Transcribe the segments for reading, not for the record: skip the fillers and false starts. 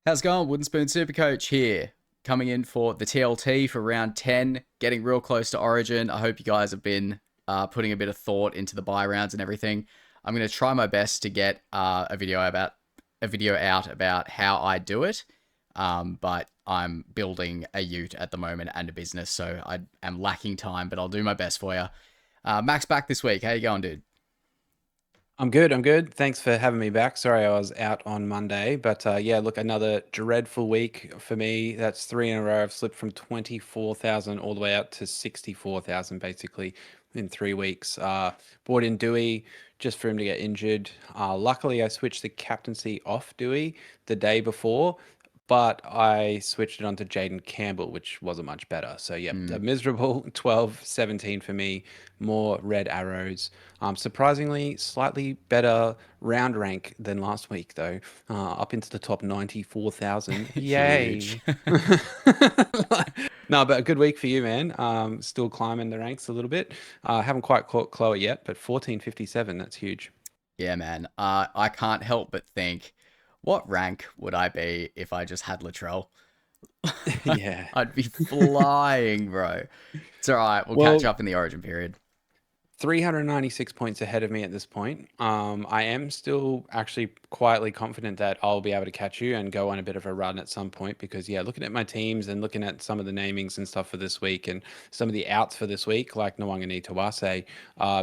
How's it going? Wooden Spoon SuperCoach here, coming in for the TLT for round 10, getting real close to Origin. I hope you guys have been putting a bit of thought into the buy rounds and everything. I'm going to try my best to get a video out about how I do it, but I'm building a ute at the moment and a business, so I am lacking time, but I'll do my best for you. Max back this week. How you going, dude? I'm good. I'm good. Thanks for having me back. Sorry I was out on Monday, but yeah, look, another dreadful week for me. That's three in a row. I've slipped from 24,000 all the way out to 64,000 basically in 3 weeks. Brought in Dewey just for him to get injured. Luckily, I switched the captaincy off Dewey the day before, but I switched it onto Jaden Campbell, which wasn't much better. So, yeah, a Hmm. miserable 12-17 for me. More red arrows. Surprisingly, slightly better round rank than last week, though. Up into the top 94,000. Huge. Yay. No, but a good week for you, man. Still climbing the ranks a little bit. Haven't quite caught Chloe yet, but 1457, that's huge. Yeah, man. I can't help but think, what rank would I be if I just had Latrell? Yeah. I'd be flying, bro. It's all right. We'll catch Well, up in the Origin period. 396 points ahead of me at this point. I am still actually quietly confident that I'll be able to catch you and go on a bit of a run at some point because, yeah, looking at my teams and looking at some of the namings and stuff for this week and some of the outs for this week, like Nwangani Tawase,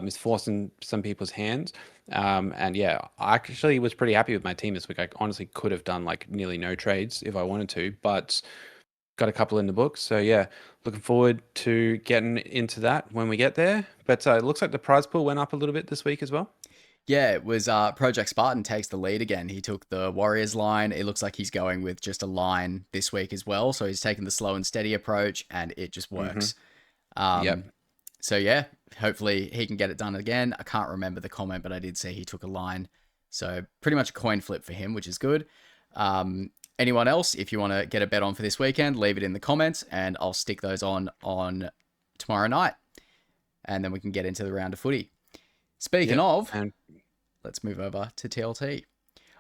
is forcing some people's hands. And yeah, I actually was pretty happy with my team this week. I honestly could have done like nearly no trades if I wanted to, but got a couple in the books. So yeah, looking forward to getting into that when we get there. But it looks like the prize pool went up a little bit this week as well. Yeah, it was Project Spartan takes the lead again. He took the Warriors line. It looks like he's going with just a line this week as well. So he's taking the slow and steady approach, and it just Mm-hmm. works. Um, Yep. so yeah, hopefully he can get it done again. I can't remember the comment, but I did see he took a line. So pretty much a coin flip for him, which is good. Anyone else, if you want to get a bet on for this weekend, leave it in the comments, and I'll stick those on tomorrow night, and then we can get into the round of footy. Speaking Yep. of, And let's move over to TLT.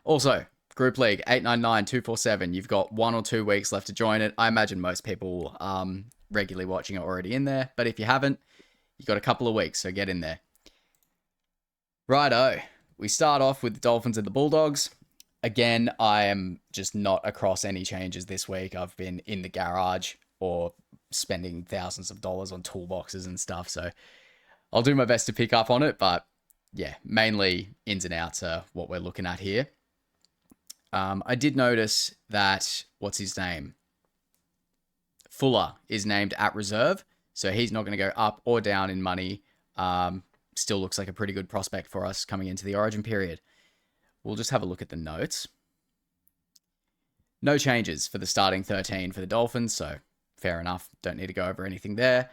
Also, Group League 899-247. You've got 1 or 2 weeks left to join it. I imagine most people regularly watching are already in there, but if you haven't, you've got a couple of weeks, so get in there. Righto. We start off with the Dolphins and the Bulldogs. Again, I am just not across any changes this week. I've been in the garage or spending thousands of dollars on toolboxes and stuff, so I'll do my best to pick up on it, but yeah, mainly ins and outs are what we're looking at here. I did notice that, what's his name? Fuller is named at reserve, so he's not going to go up or down in money. Still looks like a pretty good prospect for us coming into the Origin period. We'll just have a look at the notes. No changes for the starting 13 for the Dolphins, so fair enough. Don't need to go over anything there.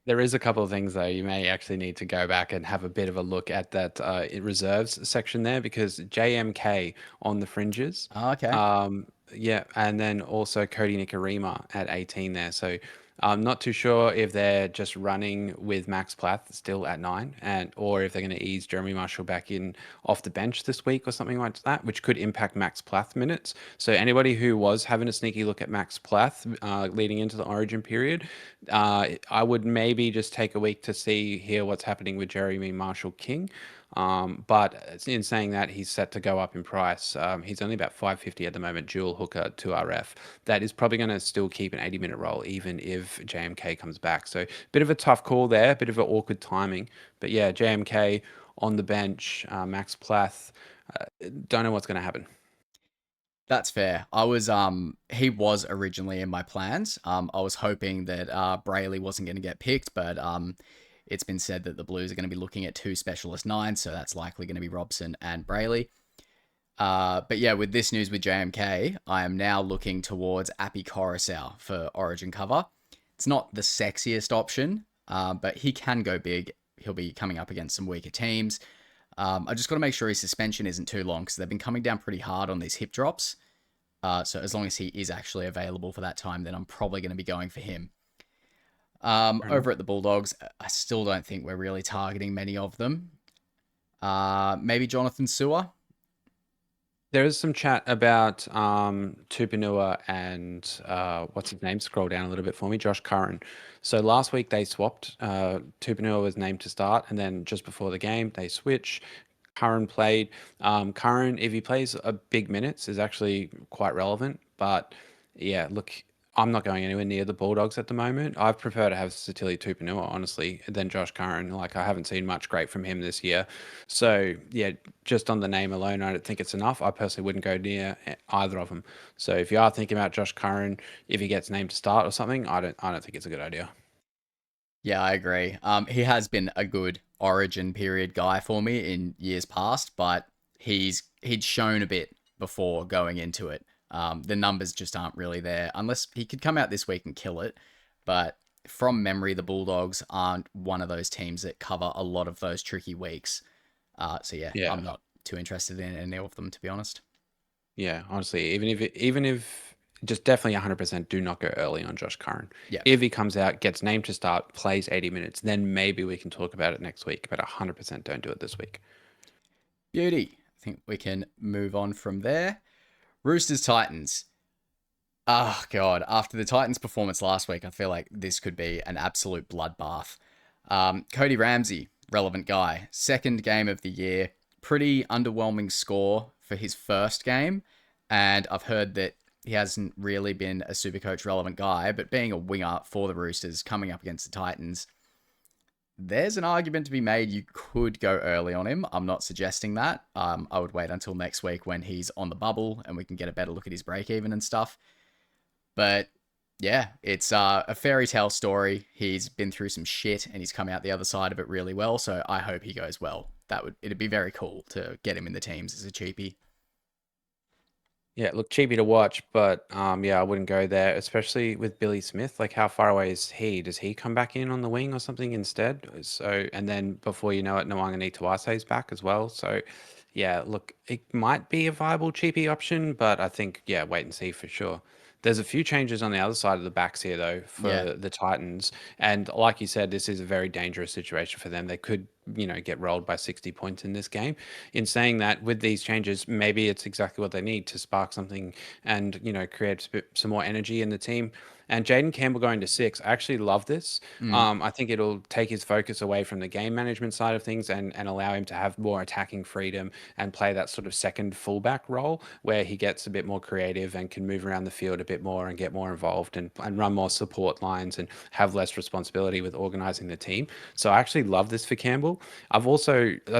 there is a couple of things though. You may actually need to go back and have a bit of a look at that reserves section there because JMK on the fringes. Okay. Yeah, and then also Cody Nikarima at 18 there. So I'm not too sure if they're just running with Max Plath still at 9 and or if they're going to ease Jeremy Marshall back in off the bench this week or something like that, which could impact Max Plath minutes. So anybody who was having a sneaky look at Max Plath leading into the Origin period, I would maybe just take a week to hear what's happening with Jeremy Marshall King. But in saying that, he's set to go up in price. He's only about 550 at the moment, dual hooker to RF. That is probably going to still keep an 80-minute roll, even if JMK comes back. So, bit of a tough call there, bit of an awkward timing. But yeah, JMK on the bench, Max Plath. Don't know what's going to happen. That's fair. He was originally in my plans. I was hoping that Brayley wasn't going to get picked, but it's been said that the Blues are going to be looking at 2 specialist 9s, so that's likely going to be Robson and Brayley. But yeah, with this news with JMK, I am now looking towards Appy Coruscant for Origin cover. It's not the sexiest option, but he can go big. He'll be coming up against some weaker teams. I just got to make sure his suspension isn't too long because they've been coming down pretty hard on these hip drops. So as long as he is actually available for that time, then I'm probably going to be going for him. Fair enough. Over at the Bulldogs, I still don't think we're really targeting many of them. Maybe Jonathan Sewer. There is some chat about Tupanua and what's his name? Scroll down a little bit for me. Josh Curran. So last week they swapped. Tupanua was named to start, and then just before the game they switch. Curran played. Curran, if he plays a big minutes, is actually quite relevant. But yeah, look, I'm not going anywhere near the Bulldogs at the moment. I prefer to have Satili Tupanua, honestly, than Josh Curran. Like, I haven't seen much great from him this year. So yeah, just on the name alone, I don't think it's enough. I personally wouldn't go near either of them. So if you are thinking about Josh Curran, if he gets named to start or something, I don't think it's a good idea. Yeah, I agree. He has been a good Origin period guy for me in years past, but he'd shown a bit before going into it. The numbers just aren't really there unless he could come out this week and kill it. But from memory, the Bulldogs aren't one of those teams that cover a lot of those tricky weeks. So yeah, Yeah. I'm not too interested in any of them, to be honest. Yeah, honestly, even if just definitely 100% do not go early on Josh Curran. Yeah, If he comes out, gets named to start, plays 80 minutes, then maybe we can talk about it next week, but 100% don't do it this week. beauty. I think we can move on from there. Roosters Titans. Oh god! After the Titans' performance last week, I feel like this could be an absolute bloodbath. Cody Ramsey, relevant guy, second game of the year, pretty underwhelming score for his first game, and I've heard that he hasn't really been a Supercoach relevant guy. But being a winger for the Roosters, coming up against the Titans, there's an argument to be made. You could go early on him. I'm not suggesting that. I would wait until next week when he's on the bubble and we can get a better look at his break even and stuff. But yeah, it's a fairy tale story. He's been through some shit and he's come out the other side of it really well. So I hope he goes well. It'd be very cool to get him in the teams as a cheapie. Yeah, look, cheapy to watch, but yeah, I wouldn't go there, especially with Billy Smith. Like, how far away is he? Does he come back in on the wing or something instead? So, and then before you know it, Nwanga Tuase's back as well. So, yeah, look, it might be a viable cheapy option, but I think, yeah, wait and see for sure. There's a few changes on the other side of the backs here, though, Yeah. for the Titans. And like you said, this is a very dangerous situation for them. They could, get rolled by 60 points in this game. In saying that, with these changes, maybe it's exactly what they need to spark something and, create some more energy in the team. And Jaden Campbell going to six, I actually love this. Mm. I think it'll take his focus away from the game management side of things and allow him to have more attacking freedom and play that sort of second fullback role where he gets a bit more creative and can move around the field a bit more and get more involved and run more support lines and have less responsibility with organizing the team. So I actually love this for Campbell. I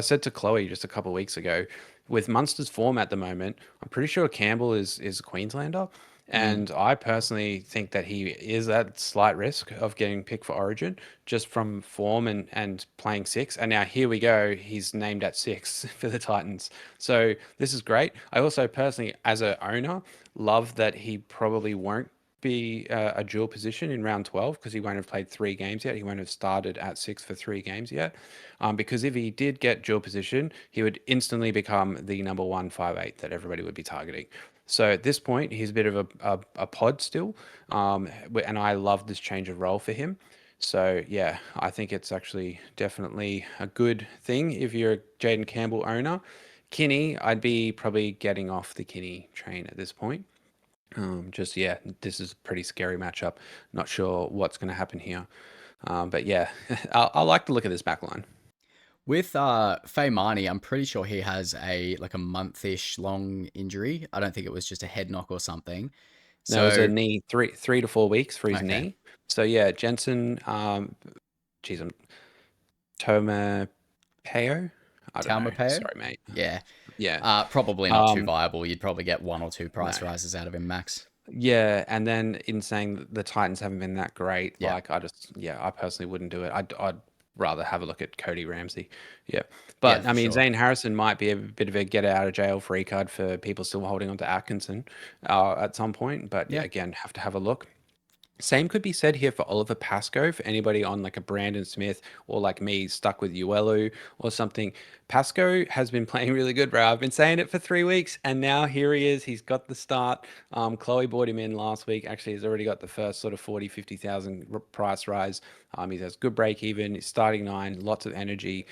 said to Chloe just a couple of weeks ago, with Munster's form at the moment, I'm pretty sure Campbell is a Queenslander. Mm. And I personally think that he is at slight risk of getting picked for Origin just from form and playing six. And now here we go. He's named at six for the Titans. So this is great. I also personally, as a owner, love that he probably won't be a dual position in round 12 because he won't have played 3 games yet. He won't have started at six for 3 games yet. Because if he did get dual position, he would instantly become the number 158 that everybody would be targeting. So at this point, he's a bit of a pod still. And I love this change of role for him. So yeah, I think it's actually definitely a good thing if you're a Jaden Campbell owner. Kinney, I'd be probably getting off the Kinney train at this point. Just yeah, this is a pretty scary matchup. Not sure what's going to happen here, but yeah, I like the look of this back line. With Faye Marnie, I'm pretty sure he has a month-ish long injury. I don't think it was just a head knock or something. No, it was a So knee, 3 to 4 weeks for his okay, knee. So yeah, Jensen, geez, I'm Toma Peo. I don't know. Taumapeo, Sorry, mate. yeah, Yeah. probably not too Um, viable. You'd probably get one or two no. price rises out of him max. Yeah, and then in saying that the Titans haven't been that great, Yeah, like I personally wouldn't do it. I'd rather have a look at Cody Ramsey. Yeah, yeah, but I for mean sure. Zane Harrison might be a bit of a get out of jail free card for people still holding on to Atkinson at some point. But yeah, Yeah, again, have to have a look. Same could be said here for Oliver Pascoe, for anybody on like a Brandon Smith or like me stuck with Uelu or something. Pascoe has been playing really good, bro. I've been saying it for 3 weeks and now here he is. He's got the start. Chloe bought him in last week. Actually, he's already got the first sort of 40, 50,000 price rise. He has good break even. He's starting nine, lots of energy.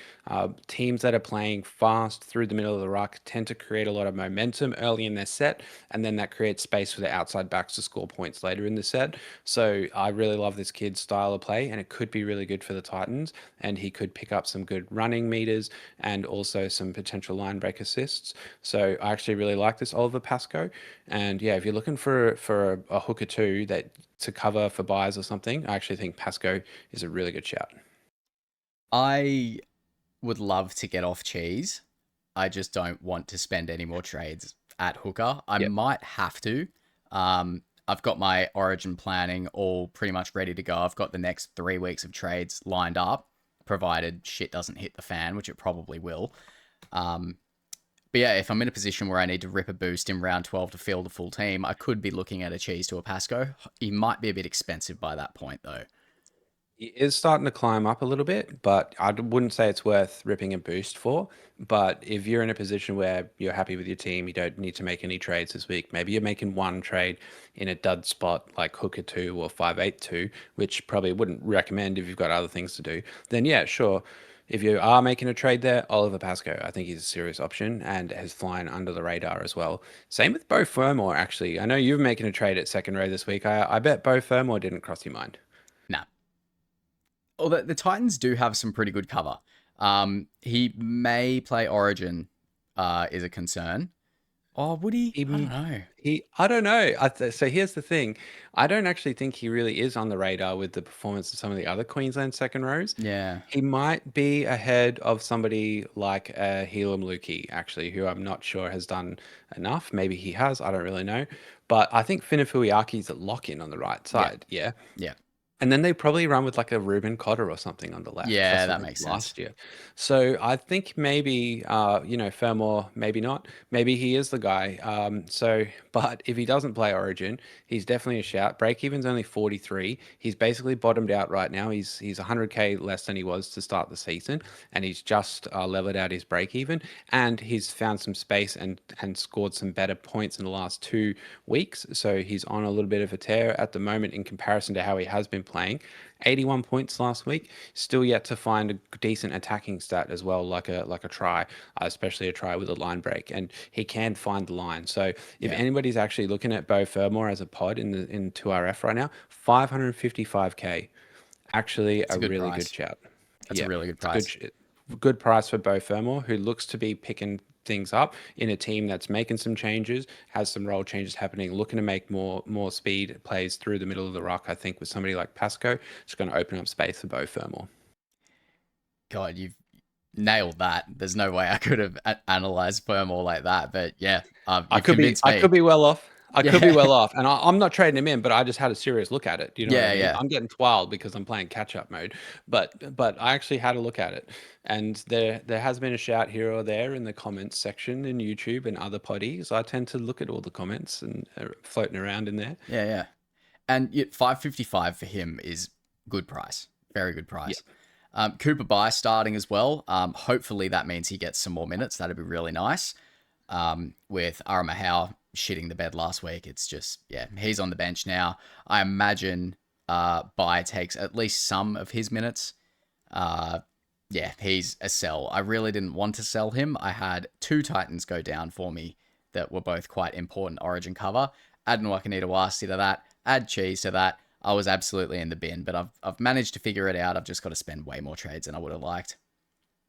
Teams that are playing fast through the middle of the ruck tend to create a lot of momentum early in their set, and then that creates space for the outside backs to score points later in the set. So I really love this kid's style of play, and it could be really good for the Titans. And he could pick up some good running meters and also some potential line break assists. So I actually really like this Oliver Pascoe. And yeah, if you're looking for a hook or two that to cover for buys or something, I actually think Pascoe is a really good shout. I would love to get off cheese. I just don't want to spend any more trades at hooker. I Yep. might have to. I've got my origin planning all pretty much ready to go. I've got the next 3 weeks of trades lined up, provided shit doesn't hit the fan, which it probably will. Um, but yeah, if I'm in a position where I need to rip a boost in round 12 to field a full team, I could be looking at a cheese to a Pasco. He might be a bit expensive by that point, though. It is starting to climb up a little bit, but wouldn't say it's worth ripping a boost for. But if you're in a position where you're happy with your team, you don't need to make any trades this week. Maybe you're making one trade in a dud spot like hooker two or 582, which probably wouldn't recommend if you've got other things to do. Then yeah, sure. If you are making a trade there, Oliver Pascoe, I think he's a serious option and has flown under the radar as well. Same with Bo Fermor, actually. I know you're making a trade at second row this week. I bet Bo Fermor didn't cross your mind. Nah. Although the Titans do have some pretty good cover. He may play Origin, is a concern. Oh, would he? I don't He, know. I don't know. So here's the thing. I don't actually think he really is on the radar with the performance of some of the other Queensland second rows. Yeah. He might be ahead of somebody like Helam Lukey, actually, who I'm not sure has done enough. Maybe he has. I don't really know. But I think Finafuiaki's a lock-in on the right Yeah. side. Yeah. Yeah. And then they probably run with like a Ruben Cotter or something on the left, because Yeah, that's what that they did makes sense. last year. So I think maybe, Fermor, maybe not. Maybe he is the guy. But if he doesn't play Origin, he's definitely a shout. Break even's only 43. He's basically bottomed out right now. He's 100K less than he was to start the season, and he's just leveled out his break even, and he's found some space and scored some better points in the last 2 weeks. So he's on a little bit of a tear at the moment in comparison to how he has been playing. 81 points last week. Still yet to find a decent attacking stat as well, like a try, especially a try with a line break, and he can find the line. So if Yeah. anybody's actually looking at Bo Fermor as a pod in 2RF right now, 555K, actually It's a a good really good price. shout. That's a Yeah, really good it's a good price. good price for Bo Fermor, who looks to be picking things up in a team that's making some changes, has some role changes happening, looking to make more speed plays through the middle of the rock. I think with somebody like Pasco, it's going to open up space for Bo Fermor. God, you've nailed that. There's no way I could have analyzed Firmore like that. But yeah, you've convinced I me. could be well off. I could be Yeah. well off, and I'm not trading him in, but I just had a serious look at it. Do you know what I Yeah. mean? Yeah. I'm getting twirled because I'm playing catch up mode, but I actually had a look at it, and there has been a shout here or there in the comments section in YouTube and other poddies. I tend to look at all the comments and floating around in there. Yeah. Yeah. And 555 for him is good price. Very good Yeah. price. Cooper By starting as well. Hopefully that means he gets some more minutes. That'd be really nice. With Aramahau shitting the bed last week, it's just, yeah, he's on the bench now. I imagine By takes at least some of his minutes. Uh, yeah, he's a sell. I really didn't want to sell him. I had two Titans go down for me that were both quite important Origin cover. Add Nwakanita to that. Add Cheese to that. I was absolutely in the bin, but I've managed to figure it out. I've just got to spend way more trades than I would have liked.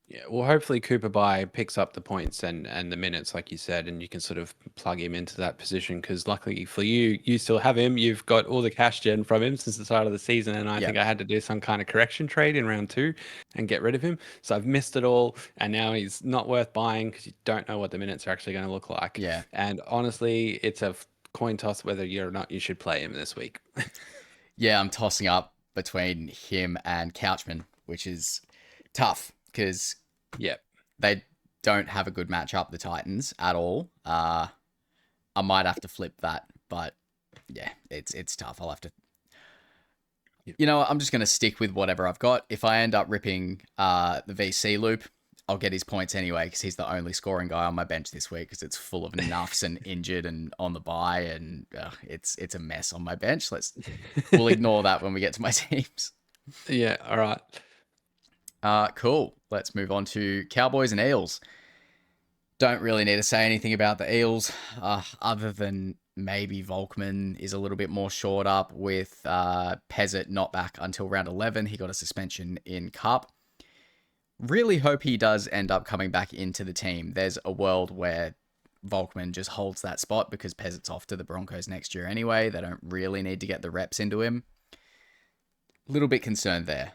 Yeah, well, hopefully Cooper By picks up the points and the minutes, like you said, and you can sort of plug him into that position. Because luckily for you, you still have him. You've got all the cash gen from him since the start of the season, and I Yeah, think I had to do some kind of correction trade in round two and get rid of him. So I've missed it all, and now he's not worth buying because you don't know what the minutes are actually going to look like. yeah, And honestly, it's a coin toss whether you or not you should play him this week. yeah. I'm tossing up between him and Couchman, which is tough because Yeah. they don't have a good matchup, the Titans, at all. I might have to flip that, but yeah, it's tough. I'll have to. Yep. You know what? I'm just going to stick with whatever I've got. If I end up ripping the VC loop, I'll get his points anyway because he's the only scoring guy on my bench this week because it's full of nuffs and injured and on the bye, and it's a mess on my bench. We'll ignore that when we get to my teams. Yeah, all right. Cool. Let's move on to Cowboys and Eels. Don't really need to say anything about the Eels, other than maybe Volkman is a little bit more shored up with Pezzett not back until round 11. He got a suspension in Cup. Really hope he does end up coming back into the team. There's a world where Volkman just holds that spot because Pezzett's off to the Broncos next year anyway. They don't really need to get the reps into him. Little bit concerned there.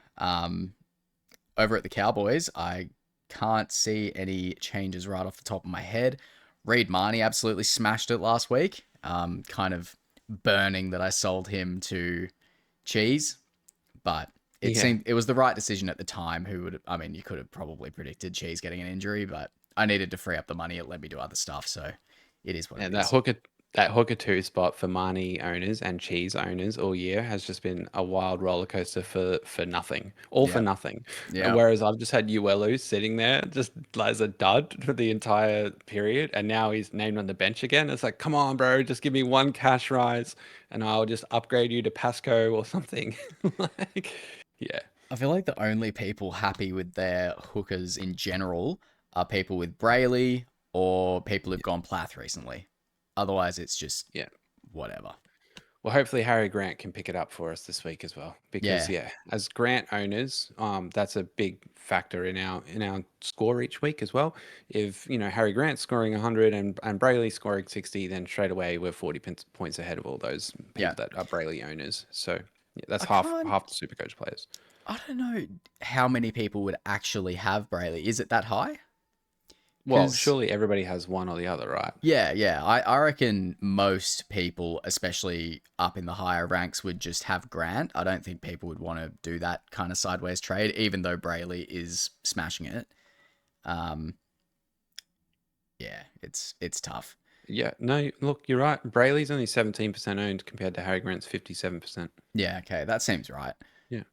Over at the Cowboys, I can't see any changes right off the top of my head. Reed Marnie absolutely smashed it last week. Kind of burning that I sold him to Cheese, but it seemed it was the right decision at the time. You could have probably predicted Cheese getting an injury, but I needed to free up the money. It let me do other stuff, so it is what it is. That hooker two spot for Marnie owners and Cheese owners all year has just been a wild roller coaster for nothing, for nothing. Yeah. Whereas I've just had Uelu sitting there just as a dud for the entire period, and now he's named on the bench again. It's like, come on, bro, just give me one cash rise, and I'll just upgrade you to Pasco or something. Yeah. I feel like the only people happy with their hookers in general are people with Brayley or people who've gone Plath recently. Otherwise, it's just whatever. Well, hopefully Harry Grant can pick it up for us this week as well, because as Grant owners, that's a big factor in our score each week as well. If Harry Grant's scoring 100 and Brayley scoring 60, then straight away we're 40 points ahead of all those people that are Brayley owners. So that's half the SuperCoach players. I don't know how many people would actually have Brayley. Is it that high? Well, surely everybody has one or the other, right? Yeah. I reckon most people, especially up in the higher ranks, would just have Grant. I don't think people would want to do that kind of sideways trade, even though Brayley is smashing it. Yeah, it's tough. Yeah, no, look, you're right. Brayley's only 17% owned compared to Harry Grant's 57%. Yeah, okay, that seems right. Yeah.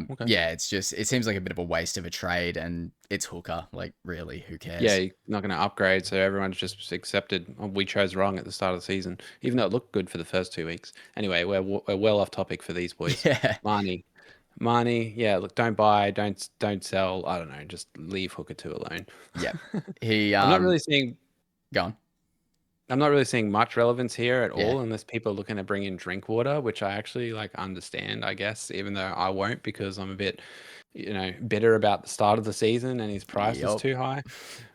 Okay. Yeah, it seems like a bit of a waste of a trade, and it's hooker. Like, really, who cares? Yeah, you're not going to upgrade, so everyone's just accepted. Oh, we chose wrong at the start of the season, even though it looked good for the first 2 weeks. Anyway, we're well off topic for these boys. Yeah, Marnie. Yeah, look, don't buy, don't sell. I don't know, just leave hooker 2 alone. Yeah, I'm not really seeing. Go on. I'm not really seeing much relevance here at all, unless people are looking to bring in drink water, which I actually understand, I guess, even though I won't because I'm a bit, bitter about the start of the season and his price is too high.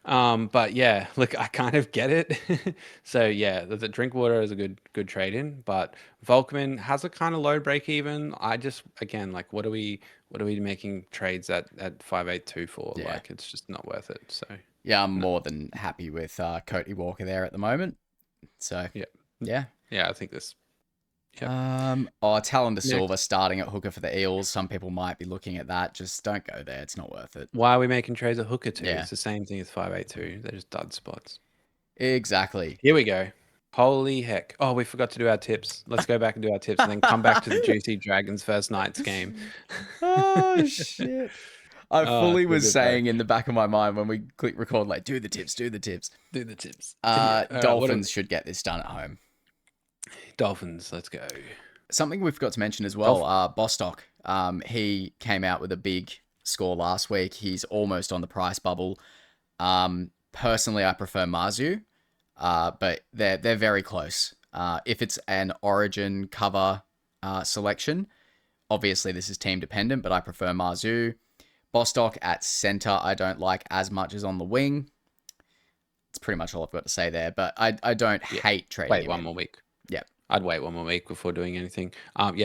But yeah, look, I kind of get it. So yeah, the drink water is a good trade in, but Volkman has a kind of low break even. I just, again, like, what are we making trades at 582 for? Yeah. Like, it's just not worth it. So yeah, I'm more than happy with Cody Walker there at the moment. So yeah, I think this. Yep. Talon de Silva starting at hooker for the Eels. Some people might be looking at that. Just don't go there. It's not worth it. Why are we making trades at hooker 2? Yeah. It's the same thing as 582. They're just dud spots. Exactly. Here we go. Holy heck. Oh, we forgot to do our tips. Let's go back and do our tips and then come back to the juicy Dragons first night's game. Oh, shit. I fully was saying in the back of my mind when we click record, like, do the tips. Dolphins should get this done at home. Dolphins, let's go. Something we forgot to mention as well, Bostock. He came out with a big score last week. He's almost on the price bubble. Personally, I prefer Marzu, but they're very close. If it's an Origin cover selection, obviously this is team dependent, but I prefer Marzu. Bostock at center, I don't like as much as on the wing. It's pretty much all I've got to say there, but I don't hate trading. Wait one more week. Yeah. I'd wait one more week before doing anything.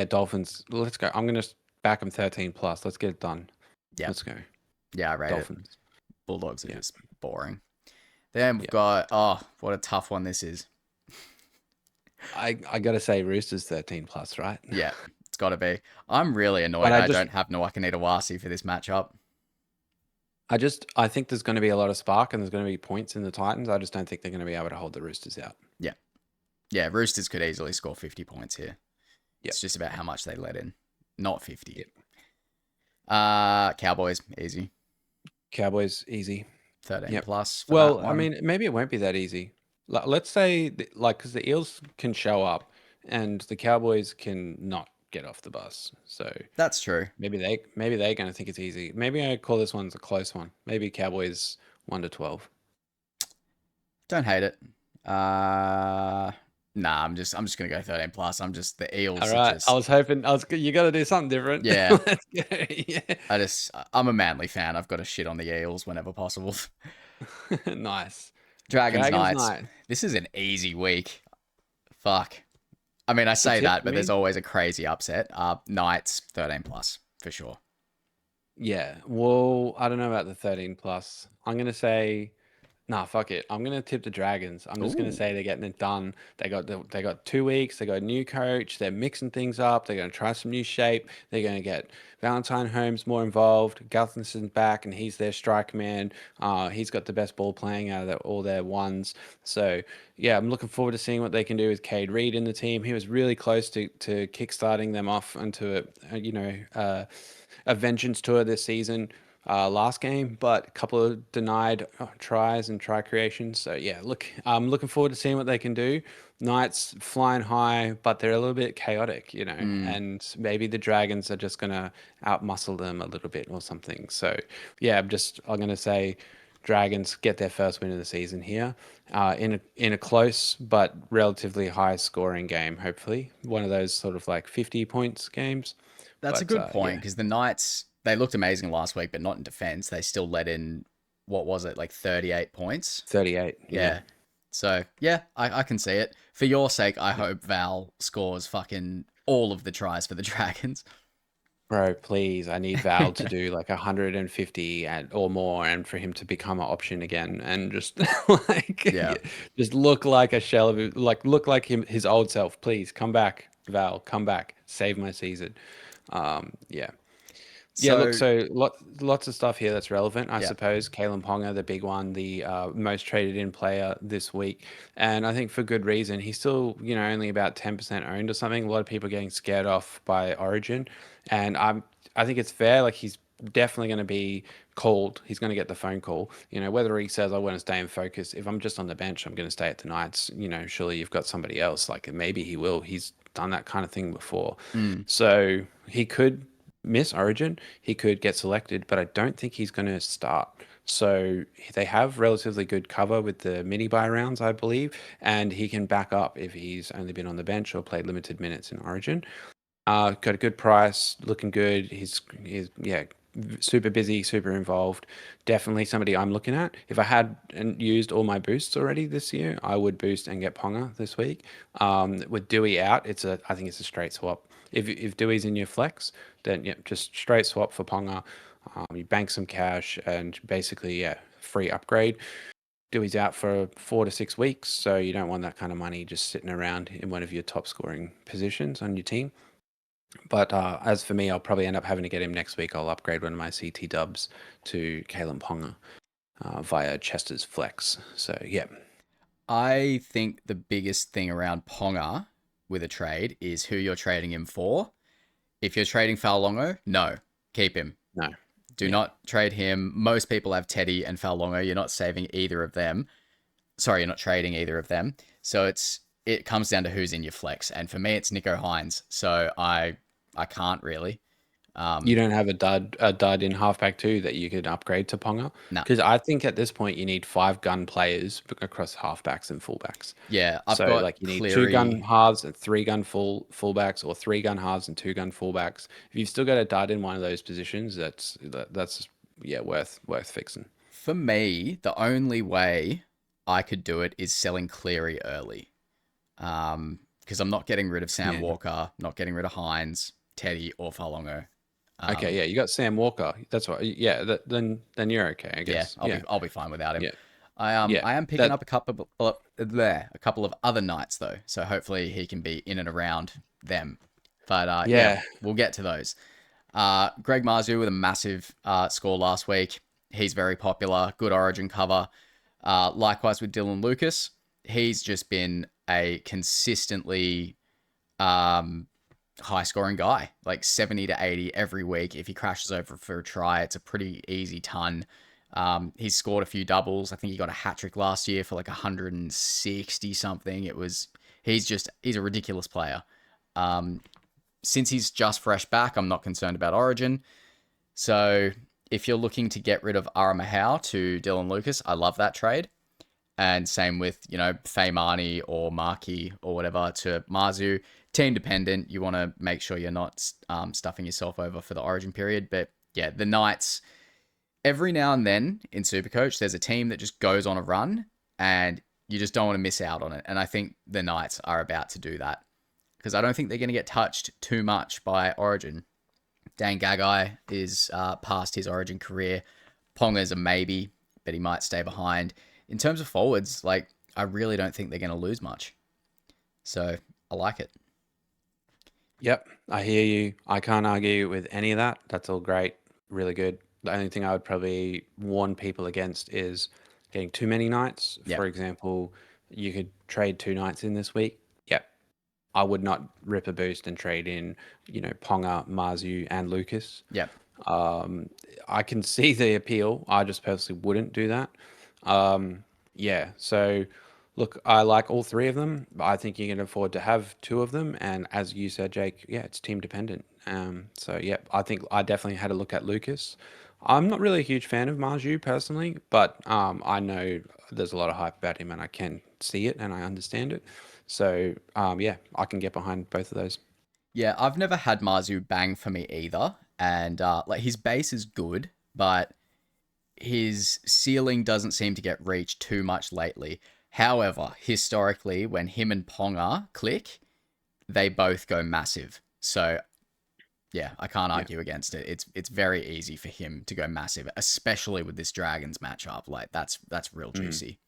Dolphins, let's go. I'm going to back them 13 plus. Let's get it done. Yeah. Let's go. Yeah, I rate Dolphins. It. Bulldogs are just boring. Then we've got, what a tough one this is. I got to say Roosters 13 plus, right? Yeah. It's got to be. I'm really annoyed I don't have Noakanitawasi for this matchup. I think there's going to be a lot of spark and there's going to be points in the Titans. I just don't think they're going to be able to hold the Roosters out. Yeah. Yeah, Roosters could easily score 50 points here. It's just about how much they let in. Not 50. Yep. Cowboys, easy. Cowboys, easy. 13 Yep. plus for that Well, I one. mean, maybe it won't be that easy. Let's say, like, because the Eels can show up and the Cowboys can not get off the bus. So That's true. maybe they're going to think it's easy. Maybe I call this one a close one. Maybe Cowboys 1-12. Don't hate it. Nah, I'm just gonna go 13 plus. I'm just the All Eels are right. I just was hoping you got to do something different. yeah. Let's go. Yeah. I'm a Manly fan. I've got to shit on the Eels whenever possible. Nice. Dragons Dragons Knights. night. This is an easy week. Fuck. I mean, I It's a say tip that, for but there's me. always a crazy upset. Knights 13 plus for sure. Yeah. Well, I don't know about the 13 plus. I'm going to say nah, fuck it. I'm gonna tip the Dragons. I'm just gonna Ooh, say they're getting it done. They got 2 weeks. They got a new coach. They're mixing things up. They're gonna try some new shape. They're gonna get Valentine Holmes more involved. Guthenson's back, and he's their strike man. He's got the best ball playing out of all their ones. So yeah, I'm looking forward to seeing what they can do with Cade Reed in the team. He was really close to kickstarting them off into a vengeance tour this season last game, but a couple of denied tries and try creations. So yeah, look, I'm looking forward to seeing what they can do. Knights flying high, but they're a little bit chaotic, mm, and maybe the Dragons are just gonna outmuscle them a little bit or something. So yeah, I'm gonna say Dragons get their first win of the season here, in a close but relatively high scoring game. Hopefully, one of those sort of like 50 points games. that's a But good point yeah, because the Knights they looked amazing last week, but not in defense. They still let in what was it like 38 points? 38. Yeah. Yeah. So yeah, I can see it. For your sake, I Yeah. hope Val scores fucking all of the tries for the Dragons. Bro, please, I need Val to do like 150 or more, and for him to become an option again, and just Yeah. just look like a shell of like look like his old self. Please come back, Val, come back, save my season. Yeah. Yeah, look, So so lots of stuff here that's relevant, I yeah, suppose. Kalen Ponga, the big one, the most traded in player this week, and I think for good reason. He's still, only about 10% owned or something. A lot of people are getting scared off by Origin, and I think it's fair. Like he's definitely going to be called. He's going to get the phone call. Whether he says I want to stay in focus. If I'm just on the bench, I'm going to stay at the Knights. Surely you've got somebody else. Like maybe he will. He's done that kind of thing before, mm, so he could miss Origin. He could get selected, but I don't think he's going to start. So they have relatively good cover with the mini buy rounds, I believe, and he can back up if he's only been on the bench or played limited minutes in Origin. Got a good price, looking good. He's yeah, super busy, super involved. Definitely somebody I'm looking at. If I had and used all my boosts already this year, I would boost and get Ponga this week. With Dewey out, I think it's a straight swap. If Dewey's in your flex, then yeah, just straight swap for Ponga. You bank some cash and basically yeah, free upgrade. Dewey's out for 4 to 6 weeks, so you don't want that kind of money just sitting around in one of your top scoring positions on your team. But as for me, I'll probably end up having to get him next week. I'll upgrade one of my CT dubs to Kalen Ponga via Chester's Flex. So yeah, I think the biggest thing around Ponga with a trade is who you're trading him for. If you're trading Falongo, no, keep him. no, Do yeah, not trade him. Most people have Teddy and Falongo. You're not saving either of them. Sorry, you're not trading either of them. So it comes down to who's in your flex. And for me, it's Nico Hines. So I can't really. you Um, don't have a dud in halfback two that you could upgrade to Ponga, nah. because I think at this point you need 5 gun players across halfbacks and fullbacks. Yeah, I've So got like you need 2 gun Cleary. halves and 3 gun fullbacks, or 3 gun halves and 2 gun fullbacks. If you've still got a dud in one of those positions, that's yeah, worth fixing. For me, the only way I could do it is selling Cleary early. Because I'm not getting rid of Sam Yeah. Walker, not getting rid of Hines, Teddy, or Falongo. Okay, Um, yeah, you got Sam Walker. That's what. Yeah, then you're okay, I yeah, guess. Yeah, I'll be fine without him. yeah, I yeah. I am picking That up a couple of other nights though, so hopefully he can be in and around them. But yeah, yeah, we'll get to those. Greg Marzu with a massive score last week. He's very popular, good Origin cover. Likewise with Dylan Lucas, he's just been a consistently um, high scoring guy, like 70 to 80 every week. If he crashes over for a try, it's a pretty easy ton. He's scored a few doubles. I think he got a hat trick last year for like 160 something. He's a ridiculous player. Since he's just fresh back, I'm not concerned about Origin. So if you're looking to get rid of Ara Mahau to Dylan Lucas, I love that trade. And same with, Feimani or Markey or whatever to Marzu. Team dependent. You want to make sure you're not stuffing yourself over for the Origin period. But yeah, the Knights, every now and then in Supercoach, there's a team that just goes on a run and you just don't want to miss out on it. And I think the Knights are about to do that because I don't think they're going to get touched too much by Origin. Dan Gagai is past his Origin career. Ponga's a maybe, but he might stay behind. In terms of forwards, like, I really don't think they're going to lose much. So I like it. Yep, I hear you. I can't argue with any of that. That's all great, really good. The only thing I would probably warn people against is getting too many nights. Yeah. For example, you could trade 2 nights in this week. Yep, I would not rip a boost and trade in, Ponga, Marzu, and Lucas. Yeah. I can see the appeal. I just personally wouldn't do that. Yeah, so look, I like all three of them. But I think you can afford to have two of them. And as you said, Jake, yeah, it's team dependent. So yeah, I think I definitely had a look at Lucas. I'm not really a huge fan of Marju personally, but I know there's a lot of hype about him and I can see it and I understand it. So yeah, I can get behind both of those. Yeah, I've never had Marzu bang for me either. And like his base is good, but his ceiling doesn't seem to get reached too much lately. However, historically, when him and Ponga click, they both go massive. So yeah, I can't Yeah. argue against it. It's very easy for him to go massive, especially with this Dragons matchup. Like that's real Mm. juicy.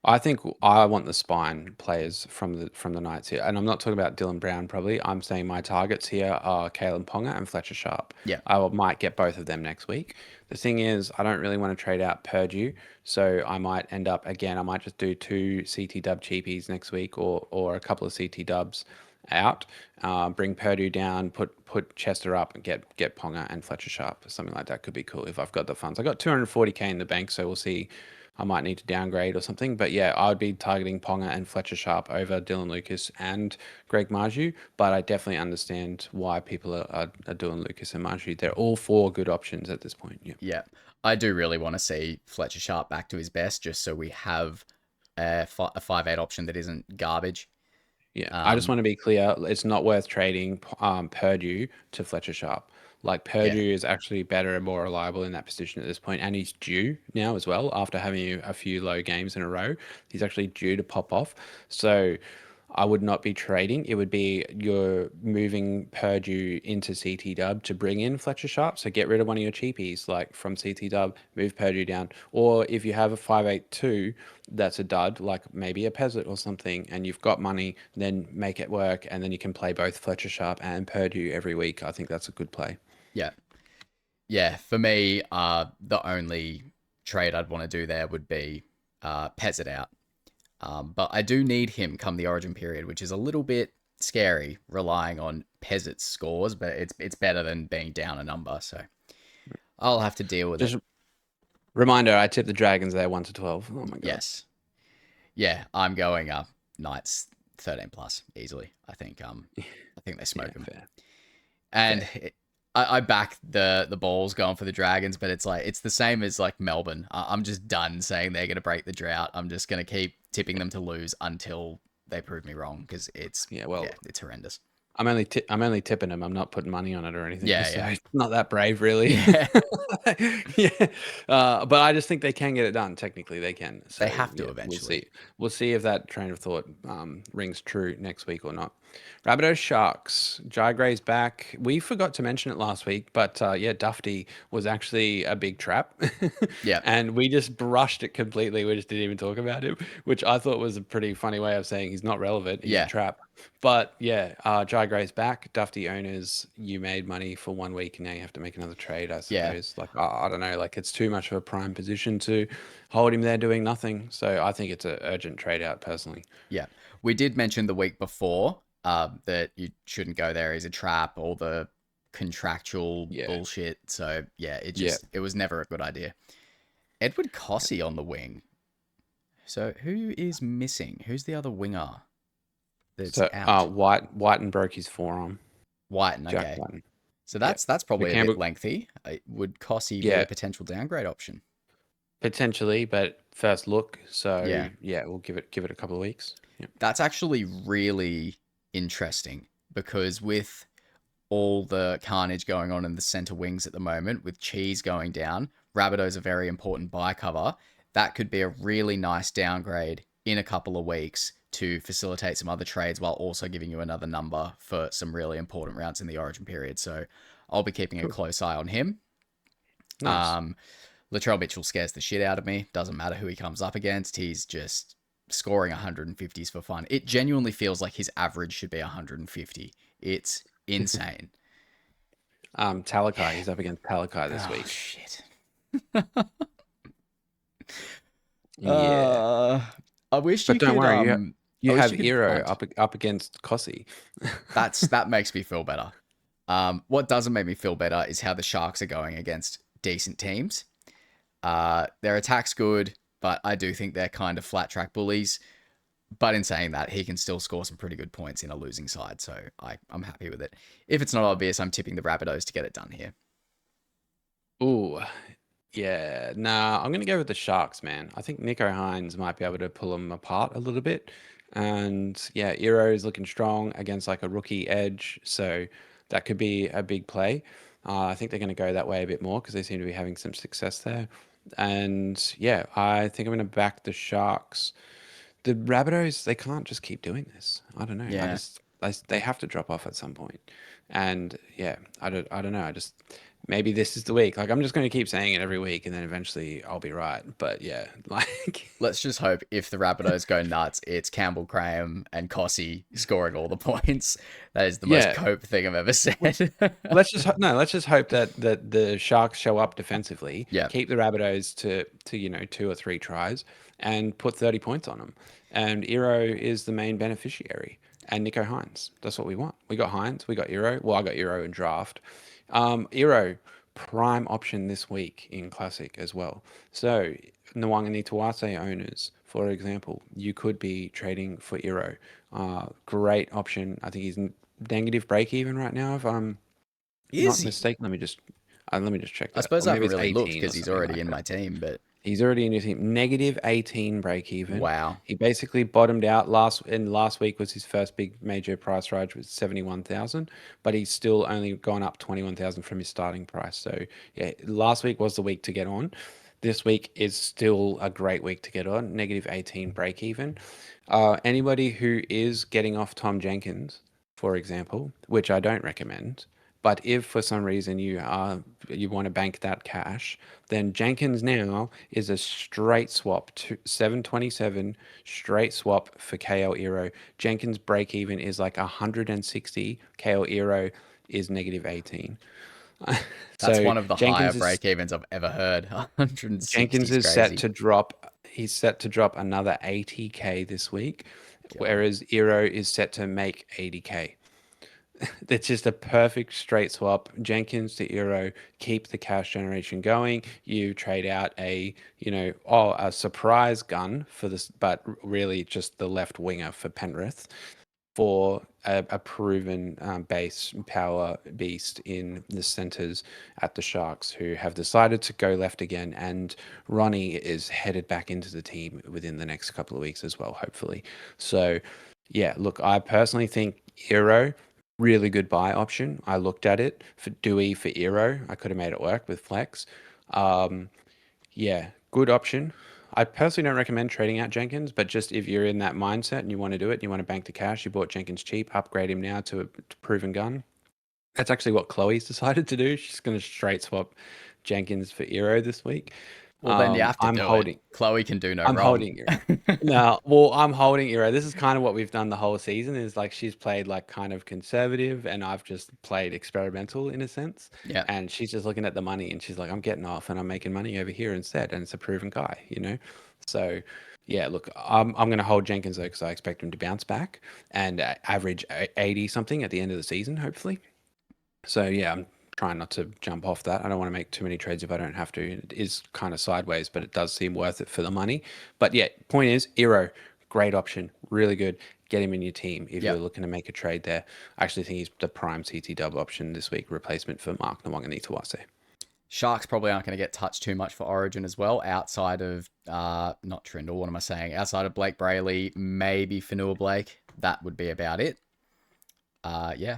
I think I want the spine players from the Knights here, and I'm not talking about Dylan Brown. Probably, I'm saying my targets here are Kalen Ponga and Fletcher Sharp. Yeah, Might get both of them next week. The thing is, I don't really want to trade out Purdue, so I might end up again. I might just do two CT Dub cheapies next week, or a couple of CT Dubs out. Bring Purdue down, put Chester up, and get Ponga and Fletcher Sharp. Something like that could be cool if I've got the funds. I got 240K in the bank, so we'll see. I might need to downgrade or something. But yeah, I would be targeting Ponga and Fletcher Sharp over Dylan Lucas and Greg Marju. But I definitely understand why people are doing Lucas and Marju. They're all four good options at this point. Yeah. yeah. I do really want to see Fletcher Sharp back to his best, just so we have a 5-8 option that isn't garbage. Yeah, I just Um, want to be clear. It's not worth trading Purdue to Fletcher Sharp. Like yeah, Purdue is actually better and more reliable in that position at this point, and he's due now as well. After having a few low games in a row, he's actually due to pop off. So I would not be trading. It would be you're moving Purdue into CT Dub to bring in Fletcher Sharp. So get rid of one of your cheapies, like from CT Dub, move Purdue down. Or if you have a 582 that's a dud, like maybe a Peasant or something, and you've got money, then make it work. And then you can play both Fletcher Sharp and Purdue every week. I think that's a good play. yeah, yeah. For me, the only trade I'd want to do there would be Pez it out. But I do need him come the Origin period, which is a little bit scary, relying on Pezzit's scores. But it's better than being down a number, so I'll have to deal with it. Just reminder, I tipped the Dragons there 1 to 12. Oh my God. Yes, yeah, I'm going Knights 13 plus easily. I think they Yeah, smoke them, fair. and Fair. I back the balls going for the Dragons, but it's the same as like Melbourne. I'm just done saying they're gonna break the drought. I'm just gonna keep tipping them to lose until they prove me wrong because Yeah, well, it's horrendous. I'm only tipping him. I'm not putting money on it or anything. Yeah, So yeah, it's not that brave, really. yeah. Yeah, but I just think they can get it done. Technically, they can. They So have to yeah, we'll eventually. see. We'll see if that train of thought rings true next week or not. Rabbitohs Sharks. Jai Gray's back. We forgot to mention it last week, but yeah, Dufty was actually a big trap, Yeah, and we just brushed it completely. We just didn't even talk about him, which I thought was a pretty funny way of saying he's not relevant. He's a yeah, trap. But yeah, Jai Gray's back. Dufty owners, you made money for 1 week and now you have to make another trade, I yeah, suppose. Like, I don't know, like it's too much of a prime position to hold him there doing nothing. So I think it's an urgent trade out personally. yeah. We did mention the week before. that you shouldn't go there. He's a trap. All the contractual Yeah. bullshit. So yeah, Yeah. it was never a good idea. Edward Cossey on the wing. So who is missing? Who's the other winger that's So out? Whiten broke his forearm. Whiten. Jack Okay. Whiten. So Yeah. that's So probably a bit Campbell. lengthy. Would Cossey be a Yeah. potential downgrade option? Potentially, but first look. So Yeah. yeah, we'll give it a couple of weeks. Yeah. That's actually really interesting because with all the carnage going on in the center wings at the moment, with Cheese going down, Rabbitoh's a very important buy cover. That could be a really nice downgrade in a couple of weeks to facilitate some other trades while also giving you another number for some really important rounds in the origin period. So I'll be keeping a Cool. close eye on him. Nice. Um, Latrell Mitchell scares the shit out of me. Doesn't matter who he comes up against. He's just scoring 150s for fun. It genuinely feels like his average should be 150. It's insane. Talakai. He's up against Talakai this Oh week. shit. Yeah. Uh, I wish But you don't could. worry, you I wish have you could Eero punt. up against Kossi. That makes me feel better. What doesn't make me feel better is how the Sharks are going against decent teams. Their attack's good, but I do think they're kind of flat track bullies. But in saying that, he can still score some pretty good points in a losing side, so I'm happy with it. If it's not obvious, I'm tipping the Rabbitohs to get it done here. Ooh, yeah. Nah, I'm gonna go with the Sharks, man. I think Nico Hines might be able to pull them apart a little bit. And yeah, Eero is looking strong against like a rookie edge, so that could be a big play. I think they're going to go that way a bit more because they seem to be having some success there. And yeah, I think I'm going to back the Sharks. The Rabbitohs, they can't just keep doing this. I don't know. Yeah, They have to drop off at some point. And yeah, I don't know. I just maybe this is the week. Like I'm just going to keep saying it every week, and then eventually I'll be right. But yeah, like let's just hope if the Rabbitohs go nuts, it's Campbell Graham and Cossey scoring all the points. That is the most yeah. cope thing I've ever said. No. Let's just hope that the Sharks show up defensively, Yeah, keep the Rabbitohs to 2 or 3 tries, and put 30 points on them. And Eero is the main beneficiary, and Nico Hines. That's what we want. We got Hines, we got Eero. Well, I got Eero in draft. Eero prime option this week in Classic as well. So Nwanga Tuase owners, for example, you could be trading for Eero. Great option. I think he's negative break even right now. If I'm is not he? mistaken, let me just check I that. suppose Or I maybe haven't it's really looked 18 or because he's something already like in that. my team, but He's already in your team. Negative 18 break even. wow. He basically bottomed out last week was his first big major price rise with 71,000, but he's still only gone up 21,000 from his starting price. So yeah, last week was the week to get on. This week is still a great week to get on. Negative 18 break even. Anybody who is getting off Tom Jenkins, for example, which I don't recommend, but if for some reason you want to bank that cash, then Jenkins now is a straight swap to 727 straight swap for KL Eero. Jenkins break even is like 160. KL Eero is negative 18. That's So one of the higher break evens I've ever heard. 160 Jenkins is is set crazy. to drop. He's set to drop another 80K this week, God. whereas Eero is set to make 80K. It's just a perfect straight swap. Jenkins to Euro, keep the cash generation going. You trade out a surprise gun for this, but really just the left winger for Penrith for a proven base power beast in the centers at the Sharks who have decided to go left again. And Ronnie is headed back into the team within the next couple of weeks as well, hopefully. So, yeah, look, I personally think Euro, really good buy option. I looked at it for Dewey for Euro. I could have made it work with Flex. Um, yeah, good option. I personally don't recommend trading out Jenkins, but just if you're in that mindset and you want to do it, you want to bank the cash, you bought Jenkins cheap, upgrade him now to a proven gun. That's actually what Chloe's decided to do. She's going to straight swap Jenkins for Eero this week. Well, then you have to I'm do it. holding. Chloe can do no I'm wrong. holding Eero. No, well, I'm holding Eero. This is kind of what we've done the whole season. Is like she's played like kind of conservative, and I've just played experimental in a sense. Yeah. And she's just looking at the money, and she's like, "I'm getting off, and I'm making money over here instead." And it's a proven guy. So Yeah, look, I'm going to hold Jenkins though because I expect him to bounce back and average 80 something at the end of the season, hopefully. So yeah, I'm trying not to jump off that. I don't want to make too many trades if I don't have to. It is kind of sideways, but it does seem worth it for the money. But yeah, point is, Iro, great option, really good. Get him in your team if you're Yep. looking to make a trade there. I actually think he's the prime CT dub option this week, replacement for Mark Nawaqanitawase. Sharks probably aren't going to get touched too much for Origin as well, outside of not Trindle. What am I saying? Outside of Blake Brayley, maybe Fanua Blake. That would be about it. Yeah,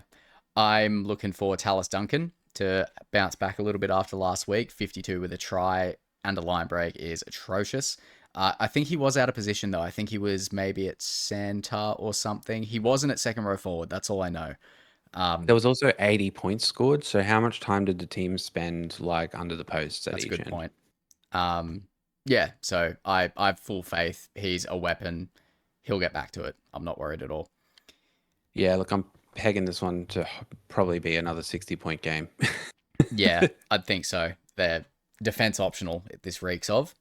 I'm looking for Tallis Duncan to bounce back a little bit after last week. 52 with a try and a line break is atrocious. I think he was out of position though. I think he was maybe at center or something. He wasn't at second row forward. That's all I know. Um, There was also 80 points scored. So how much time did the team spend like under the posts at that's a each good end? point. Um, yeah, so I have full faith. He's a weapon. He'll get back to it. I'm not worried at all. Yeah, look, I'm pegging this one to probably be another 60-point game. Yeah, I'd think so. They're defense optional. This reeks of.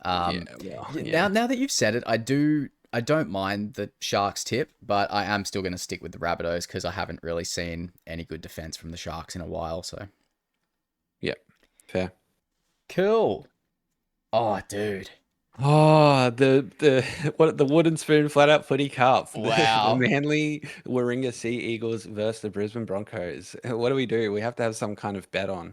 Yeah, Um, well, now yeah. now that you've said it, I don't mind the Sharks tip, but I am still going to stick with the Rabbitohs because I haven't really seen any good defense from the Sharks in a while. So Yeah, fair. cool. Oh, dude. Oh, the what the wooden spoon flat out footy cup. The Wow. Manly Warringah Sea Eagles versus the Brisbane Broncos. What do? We have to have some kind of bet on.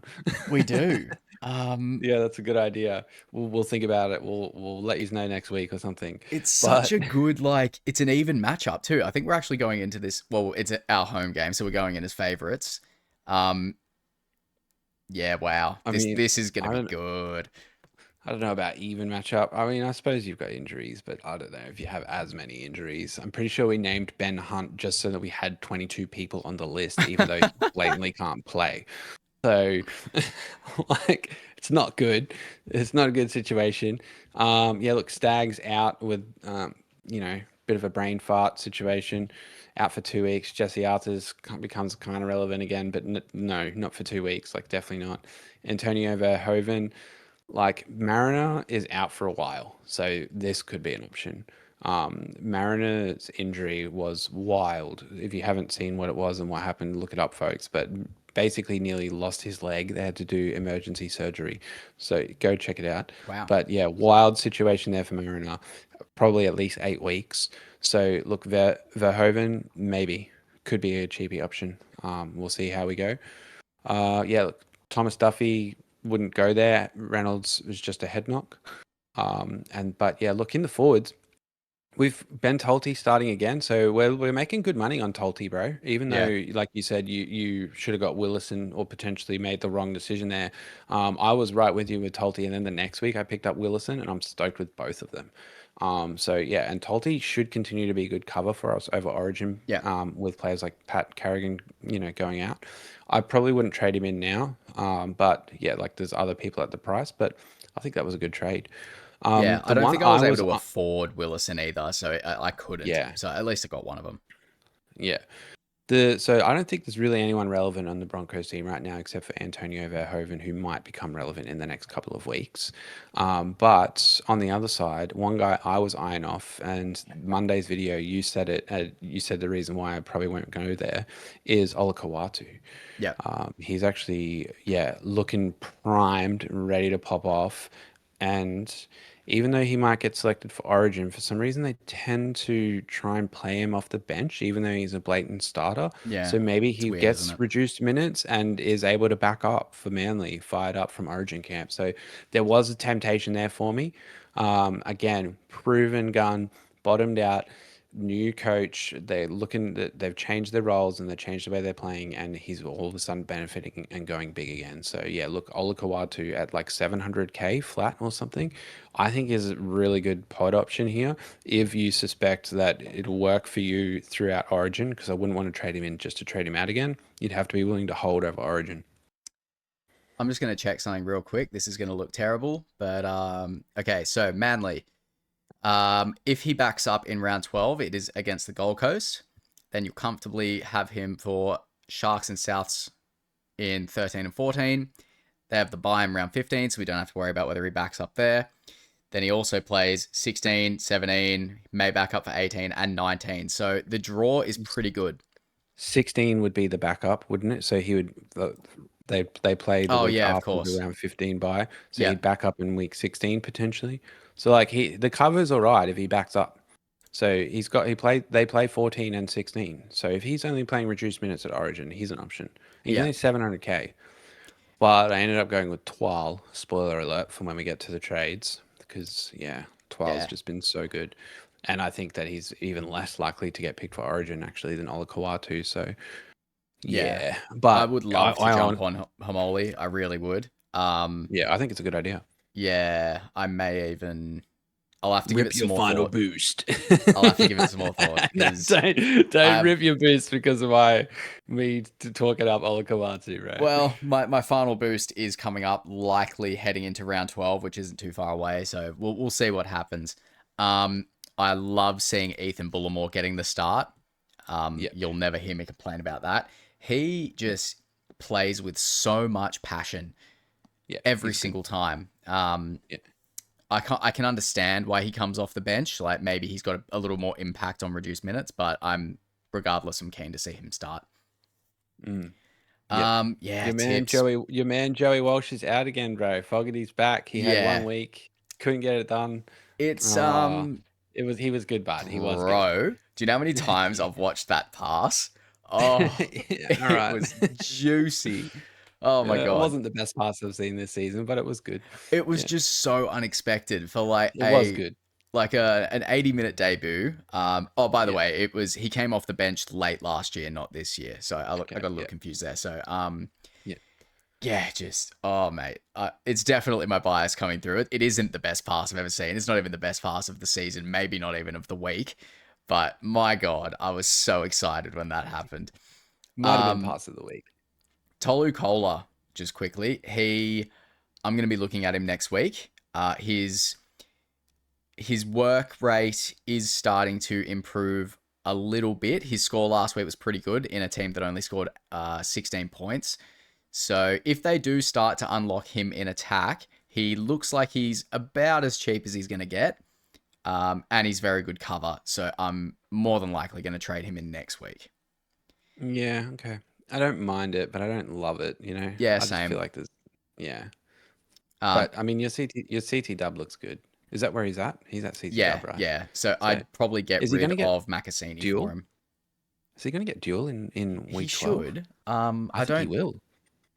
We do. Um, Yeah, that's a good idea. We'll think about it. We'll let you know next week or something. it's such But a good, like, it's an even matchup too. I think we're actually going into this. Well, it's our home game, so we're going in as favorites. Um, yeah, wow. I This mean, this is gonna I be don't good. I don't know about even matchup. I mean, I suppose you've got injuries, but I don't know if you have as many injuries. I'm pretty sure we named Ben Hunt just so that we had 22 people on the list, even though he blatantly can't play. So, like, it's not good. It's not a good situation. Yeah, look, Stag's out with, bit of a brain fart situation, out for 2 weeks. Jesse Arthurs becomes kind of relevant again, but no, not for 2 weeks. Like, definitely not. Antonio Verhoeven, like, Mariner is out for a while, so this could be an option. Mariner's injury was wild. If you haven't seen what it was and what happened, look it up, folks. But basically, nearly lost his leg. They had to do emergency surgery, so go check it out. Wow. But yeah, wild situation there for Mariner. Probably at least 8 weeks. So look, Verhoeven maybe could be a cheapy option. We'll see how we go. Yeah, look, Thomas Duffy wouldn't go there. Reynolds was just a head knock. But yeah, look in the forwards. We've Ben Tolte starting again, so we're making good money on Tolte, bro. Even Yeah. though, like you said, you should have got Willison or potentially made the wrong decision there. I was right with you with Tolte, and then the next week I picked up Willison, and I'm stoked with both of them. So yeah, and Tolte should continue to be a good cover for us over Origin, Yeah. with players like Pat Carrigan, going out. I probably wouldn't trade him in now, but yeah, like there's other people at the price, but I think that was a good trade. Yeah, I The don't one think I I was able was, to afford Willison either, so I couldn't. yeah, So at least I got one of them. yeah. So I don't think there's really anyone relevant on the Broncos team right now except for Antonio Verhoeven, who might become relevant in the next couple of weeks. But on the other side, one guy I was eyeing off, and Monday's video, you said it. You said the reason why I probably won't go there is Olakawatu. Yeah. He's actually, yeah, looking primed, ready to pop off. And even though he might get selected for Origin, for some reason they tend to try and play him off the bench, even though he's a blatant starter. Yeah. So maybe It's he weird, isn't gets it? reduced minutes and is able to back up for Manly, fired up from Origin camp. So there was a temptation there for me. Again, proven gun, bottomed out, new coach. They're looking that they've changed their roles and they've changed the way they're playing, and he's all of a sudden benefiting and going big again. So yeah, look, Olakawatu at like 700k flat or something, I think is a really good pod option here. If you suspect that it'll work for you throughout Origin, because I wouldn't want to trade him in just to trade him out again. You'd have to be willing to hold over Origin. I'm just going to check something real quick. This is going to look terrible, but okay, so Manly. If he backs up in round 12, it is against the Gold Coast. Then you'll comfortably have him for Sharks and Souths in 13 and 14. They have the bye in round 15, so we don't have to worry about whether he backs up there. Then he also plays 16, 17, may back up for 18 and 19. So the draw is pretty good. 16 would be the backup, wouldn't it? So he would they play the Oh, week yeah, of after the course. round 15 bye, so Yeah, he'd back up in week 16 potentially. So like the cover's all right if he backs up. So they play 14 and 16. So if he's only playing reduced minutes at Origin, he's an option. He's yeah, only 700k. But I ended up going with Twal, spoiler alert, for when we get to the trades, because yeah, Twal's yeah, just been so good. And I think that he's even less likely to get picked for Origin actually than Olakawatu. So yeah. yeah, I but would I, love to I jump own, on Homoli. I really would. yeah, I think it's a good idea. Yeah, I may even. I'll have to give it Rip some your more final thought. boost. I'll have to give it some more thought No, because don't I rip your boost because of me to talking up Olakawatu, right? well, my final boost is coming up, likely heading into round 12, which isn't too far away. So we'll see what happens. Um, I love seeing Ethan Bullimore getting the start. Yeah, You'll never hear me complain about that. He yeah, just plays with so much passion yeah. every He's good. single time. Yeah. I can understand why he comes off the bench. Like maybe he's got a little more impact on reduced minutes, but regardless, I'm keen to see him start. Mm. Yep. Yeah, tips. Your man Joey Walsh is out again, bro. Fogarty's back. He had one Yeah, week, couldn't get it done. it's Oh, he was good, bud. He was good. bro. Do you know how many times I've watched that pass? Oh, Yeah, all it right. was juicy. Oh my It god. wasn't the best pass I've seen this season, but it was good. It was Yeah, just so unexpected for like it was good. an 80-minute debut. Oh, by the Yeah. way, he came off the bench late last year, not this year. So I Okay. got a little Yeah. confused there. So Yeah. yeah, just oh mate, it's definitely my bias coming through. It isn't the best pass I've ever seen. It's not even the best pass of the season. Maybe not even of the week. But my god, I was so excited when that happened. Might have been Um, pass of the week. Tolu Kola, just quickly, I'm going to be looking at him next week. His work rate is starting to improve a little bit. His score last week was pretty good in a team that only scored 16 points. So if they do start to unlock him in attack, he looks like he's about as cheap as he's going to get. And he's very good cover. So I'm more than likely going to trade him in next week. Yeah. Okay. I don't mind it, but I don't love it. Yeah, I just feel same. like yeah. Um, But I mean, your CT dub looks good. Is that where he's at? He's at CT yeah, dub, right? yeah. So So I'd probably get is he going rid to get of Macassini for dual? him. Is he going to get dual in He week 12? should. I I think he don't. will.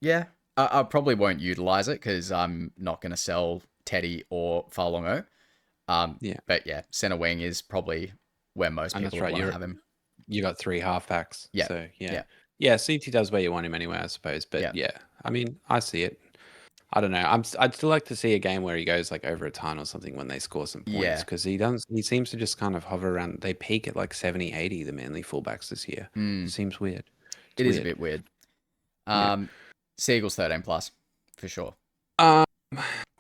Yeah, I probably won't utilize it because I'm not going to sell Teddy or Falongo. Yeah, But yeah, center wing is probably where most and people that's would right. want to have him. You got three halfbacks, Yeah, so yeah, yeah, yeah. CT does where you want him anyway, I suppose. But yeah, yeah, I mean, I see it. I don't know. I'd still like to see a game where he goes like over a ton or something when they score some points yeah. because he does. He seems to just kind of hover around. They peak at like 70, 80, the Manly fullbacks this year. Hmm. It seems weird. It's It is a weird. bit weird. Yeah. Um, Seagulls 13 plus for sure. Um.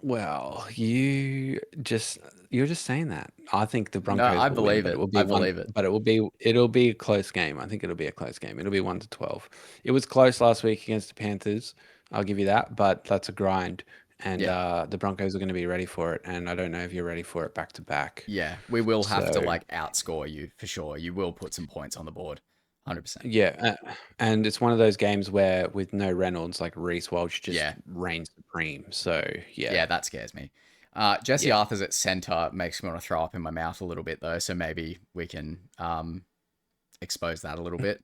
Well, you're just saying that. I think the No, Broncos I will win, believe but it it. will be I one. believe it. But it'll be a close game. I think it'll be a close game. It'll be 1-12. It was close last week against the Panthers. I'll give you that, but that's a grind, and Yeah, the Broncos are going to be ready for it. And I don't know if you're ready for it back to back. yeah. We will have to So like outscore you for sure. You will put some points on the board, 100%. yeah, and it's one of those games where with no Reynolds, like Reece Walsh just Yeah, reigns supreme. So yeah, yeah. That scares me. Jesse yeah. Arthur's at center makes me want to throw up in my mouth a little bit though. So maybe we can expose that a little bit.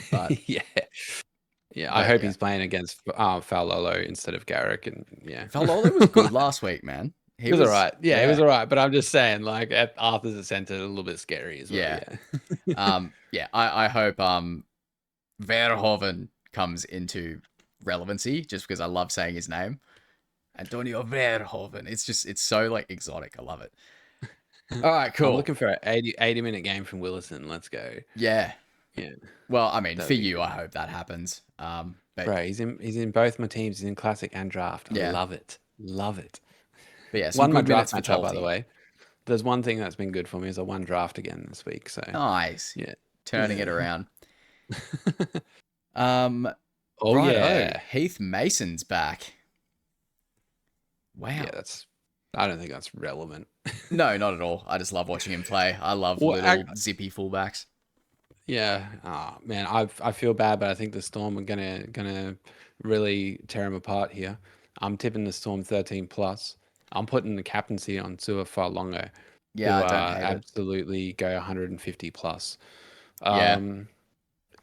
But Yeah. Yeah, I but hope yeah, he's playing against Faulolo instead of Garrick, and yeah, Valolo was good last week, man. He he was all was right. Yeah, he was yeah, all right. But I'm just saying, like, at Arthur's a center, a little bit scary as well. yeah. Yeah, Yeah. I hope Verhoeven comes into relevancy just because I love saying his name. Antonio Verhoeven. It's so like exotic. I love it. All right, I'm cool. looking for an 80-minute game from Willison. Let's go. Yeah. Yeah, Well, I mean, that for would be you, good, I hope that happens. But bro. He's in both my teams. He's in Classic and Draft. I yeah. love it. Love it. But yeah, some Won my good draft minutes for matchup, by the Tolty. way. There's one thing that's been good for me is I won draft again this week. So Nice. yeah, Turning it yeah. around. Um, Oh Righto. yeah, Heath Mason's back. yeah. Wow. That's I don't think that's relevant. No, not at all. I just love watching him play. I love Well, little zippy fullbacks. yeah. Oh, man, I feel bad, but I think the Storm are gonna really tear him apart here. I'm tipping the Storm 13 plus. I'm putting the captaincy on Tua Fa'alogo Yeah, to I don't hate it. absolutely go 150 plus. Yeah, Um,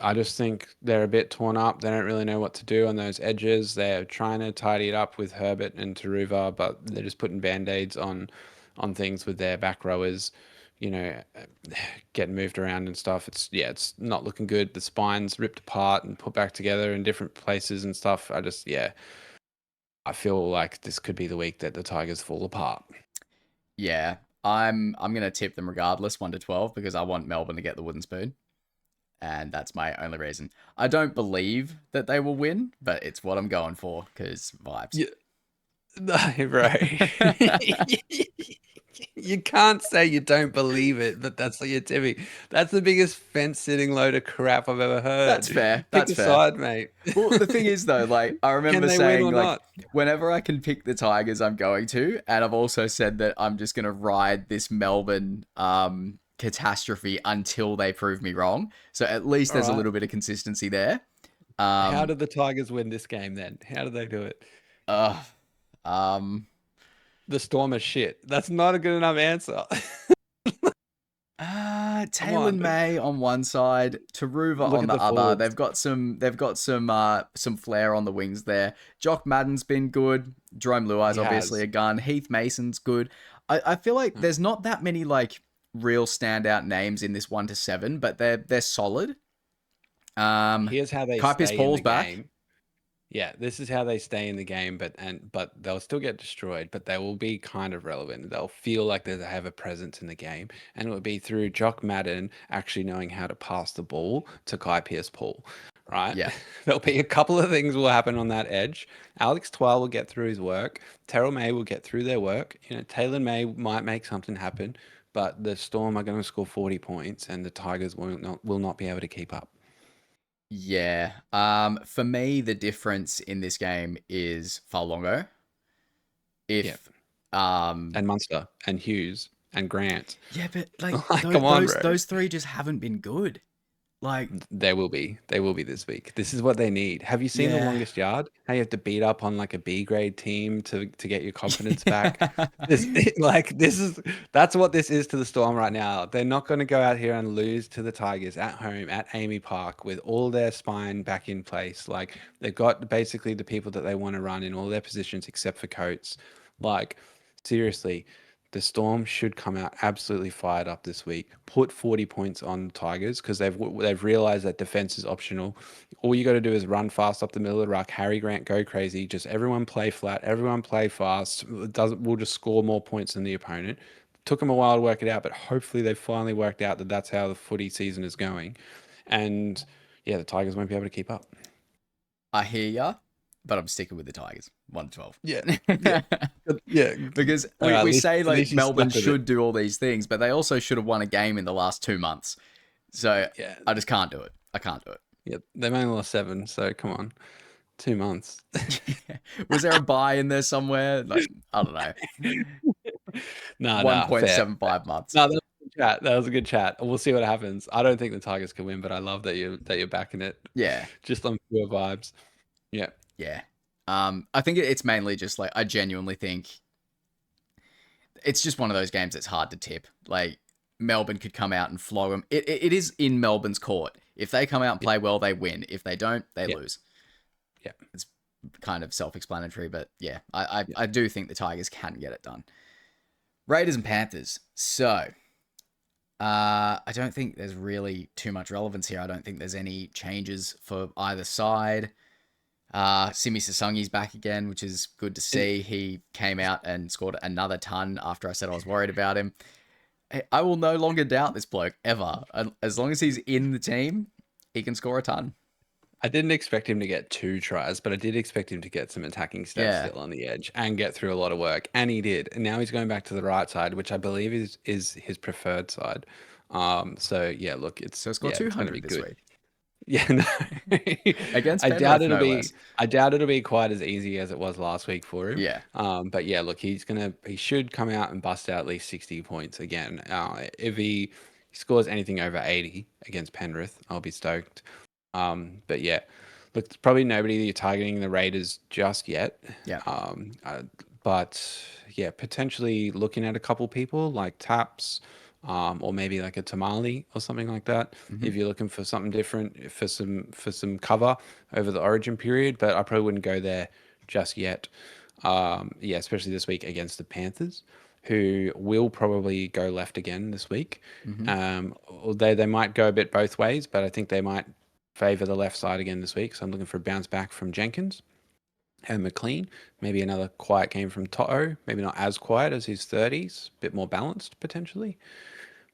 I just think they're a bit torn up. They don't really know what to do on those edges. They're trying to tidy it up with Herbert and Taruva, but they're just putting band-aids on things with their back rowers, you know, getting moved around and stuff. It's not looking good. The spine's ripped apart and put back together in different places and stuff. I feel like this could be the week that the Tigers fall apart. yeah. I'm gonna tip them regardless, 1 to 12, because I want Melbourne to get the wooden spoon, and that's my only reason. I don't believe that they will win, but it's what I'm going for because vibes. Yeah, right. You can't say you don't believe it, but that's what you're Timmy. That's the biggest fence-sitting load of crap I've ever That's heard. fair. Pick That's a fair. side, mate. Well, the thing is though, like I Can remember they win saying or like not? whenever I can pick the Tigers, I'm going to, and I've also said that I'm just gonna ride this Melbourne catastrophe until they prove me wrong. So at least All there's a right. little bit of consistency there. How Um, did the Tigers win this game then? How did they do it? uh, um, The Storm is shit. That's not a good enough answer. Come Taylor on. May on one side, Taruva Look on at the the other. forwards. They've got some flair on the wings there. Jock Madden's been good. Jerome Luai's He obviously has. a gun. Heath Mason's good. I feel like there's not that many like real standout names in this 1 to 7, but they're solid. Here's how they Kai Piss stay in Paul's the back. game. Yeah, this is how they stay in the game, but they'll still get destroyed, but they will be kind of relevant. They'll feel like they have a presence in the game, and it would be through Jock Madden actually knowing how to pass the ball to Kai Pierce Paul, right? Yeah. There'll be a couple of things will happen on that edge. Alex Twal will get through his work. Terrell May will get through their work. You know, Taylor May might make something happen, but the Storm are going to score 40 points, and the Tigers will not be able to keep up. Yeah. For me, the difference in this game is Falongo. Yeah, If and Munster and Hughes and Grant. Yeah, but like Like, come on, those bro. those three just haven't been good. Like, They will be. They will be this week. This is what they need. Have you seen the yeah. longest yard? How you have to beat up on like a B grade team to get your confidence back. This like this is that's what this is to the Storm right now. They're not going to go out here and lose to the Tigers at home at Amy Park with all their spine back in place. Like they've got basically the people that they want to run in all their positions except for Coates. Like seriously, the Storm should come out absolutely fired up this week. Put 40 points on Tigers because they've realized that defense is optional. All you got to do is run fast up the middle of the ruck. Harry Grant go crazy. Just everyone play flat. Everyone play fast. It doesn't we'll just score more points than the opponent. Took them a while to work it out, but hopefully they've finally worked out that that's how the footy season is going. And yeah, the Tigers won't be able to keep up. I hear ya, but I'm sticking with the Tigers. 1 to 12. Yeah, yeah, yeah. Because we, At we least say at like least you Melbourne stuck with it. should do all these things, but they also should have won a game in the last 2 months. So Yeah, I just can't do it. I can't do yeah. They've only lost 7, so come on. 2 months. it. Was there a buy in there somewhere? Like, I don't know. No, fair. 1.75 months. No, that was a good chat. That was a good chat. We'll see what happens. I don't think the Tigers can win, but I love that you're backing it Yeah. just on pure vibes. Yeah. Yeah. I think it's mainly just like I genuinely think it's just one of those games that's hard to tip. Like Melbourne could come out and flog them. It is in Melbourne's court. If they come out and Yeah. play well, they win. If they don't, they Yeah. lose. Yeah. It's kind of self-explanatory, but yeah, Yeah. I do think the Tigers can get it done. Raiders and Panthers. So, I don't think there's really too much relevance here. I don't think there's any changes for either side. Simi Sasungi's back again, which is good to see. He came out and scored another ton after I said I was worried about him. I will no longer doubt this bloke ever. As long as he's in the team, he can score a ton. I didn't expect him to get 2 tries, but I did expect him to get some attacking stats Yeah. still on the edge and get through a lot of work, and he did. And now he's going back to the right side, which I believe is his preferred side. So yeah, look, So score it's going to 200 be this good. week. Yeah, no. Against I doubt Penrith, it'll no be less. I doubt it'll be quite as easy as it was last week for him. Yeah. But yeah, look, he should come out and bust out at least 60 points again. If he scores anything over 80 against Penrith, I'll be stoked. But yeah, look, it's probably nobody that you're targeting the Raiders just yet. Yeah. Um, uh, but yeah, potentially looking at a couple people like Taps, or maybe like a Tamale or something like that. Hmm. If you're looking for something different for some cover over the Origin period, but I probably wouldn't go there just yet. Yeah, especially this week against the Panthers, who will probably go left again this week. Hmm. Although they might go a bit both ways, but I think they might favor the left side again this week. So I'm looking for a bounce back from Jenkins and McLean. Maybe another quiet game from Toto. Maybe not as quiet as his 30s, a bit more balanced potentially.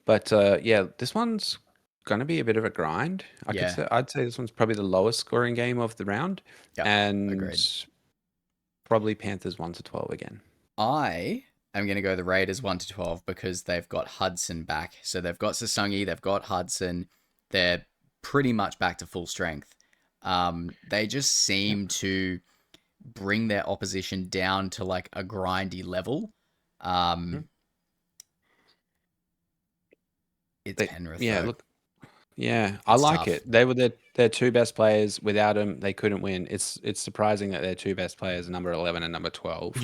But yeah, this one's going to be a bit of a grind. Yeah. I'd say this one's probably the lowest scoring game of the round, Yep. and Agreed. probably Panthers 1-12 again. I am going to go the Raiders 1 to 12 because they've got Hudson back. So they've got Sasungi, they've got Hudson. They're pretty much back to full strength. They just Yep. seem to bring their opposition down to like a grindy level. Mm. Um, it's Penrith Yeah, though. look, yeah, I It's like tough. it. They were their two best players. Without them, they couldn't win. It's surprising that their two best players are number 11 and number 12,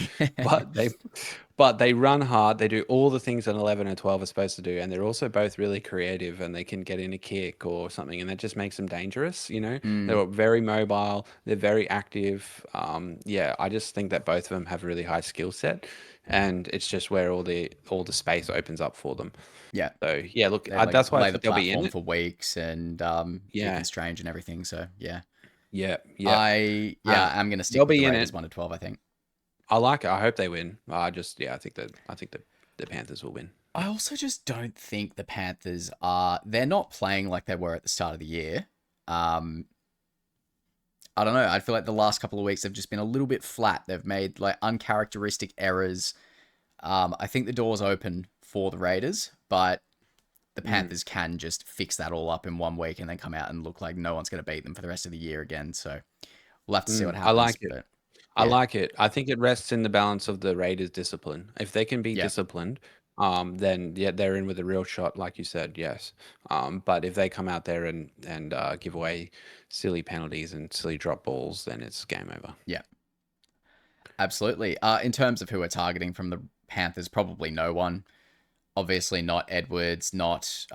but they run hard. They do all the things that 11 and 12 are supposed to do, and they're also both really creative. And they can get in a kick or something, and that just makes them dangerous. Mm, They're very mobile. They're very active. Yeah, I just think that both of them have a really high skill set, and it's just where all the space opens up for them. yeah. So yeah, look, They like that's why I lay the think they'll be in platform it. for weeks and Deacon Yeah, Strange and everything. So yeah. yeah, yeah. Yeah, I'm gonna stick They'll with the be in Raiders it. 1 to 12, I think. I like it. I hope they win. Yeah, I think the Panthers will win. I also just don't think the Panthers are they're not playing like they were at the start of the year. Um I don't know. I feel like the last couple of weeks they've just been a little bit flat. They've made like uncharacteristic errors. I think the door's open for the Raiders, but the Mm, Panthers can just fix that all up in 1 week and then come out and look like no one's going to beat them for the rest of the year again. So we'll have to see what I happens. like it. But I yeah, like it. I think it rests in the balance of the Raiders' discipline. If they can be yeah, disciplined, then yeah, they're in with a real shot, like you said. Yes. But if they come out there and give away silly penalties and silly drop balls, then it's game over. yeah, absolutely. In terms of who we're targeting from the Panthers, probably no one. Obviously, not Edwards, not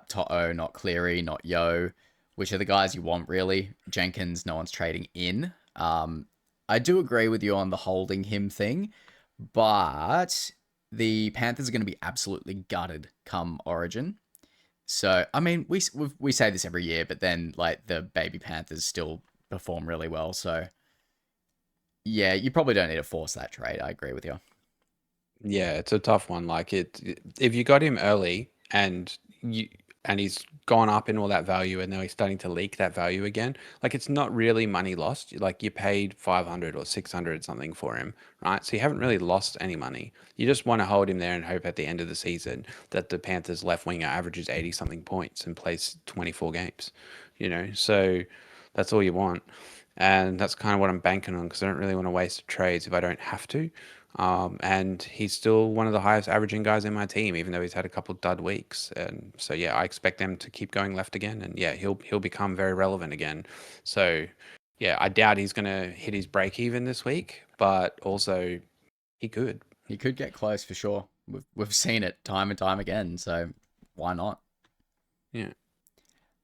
To'o, not Cleary, not Yo, which are the guys you want, really. Jenkins, no one's trading in. I do agree with you on the holding him thing, but the Panthers are going to be absolutely gutted come Origin. So, I mean, we say this every year, but then, like, the baby Panthers still perform really well. So, yeah, you probably don't need to force that trade. I agree with you. Yeah, it's a tough one. Like if you got him early you and he's gone up in all that value and now he's starting to leak that value again, like it's not really money lost. Like you paid 500 or 600 something for him, right? So you haven't really lost any money. You just want to hold him there and hope at the end of the season that the Panthers left winger averages 80 something points and plays 24 games, So that's all you want. And that's kind of what I'm banking on because I don't really want to waste trades if I don't have to. And he's still one of the highest averaging guys in my team, even though he's had a couple of dud weeks. And so yeah, I expect them to keep going left again, and yeah, he'll become very relevant again. So yeah, I doubt he's gonna hit his break even this week, but also he could. He could get close for sure. We've seen it time and time again, so why not? Yeah,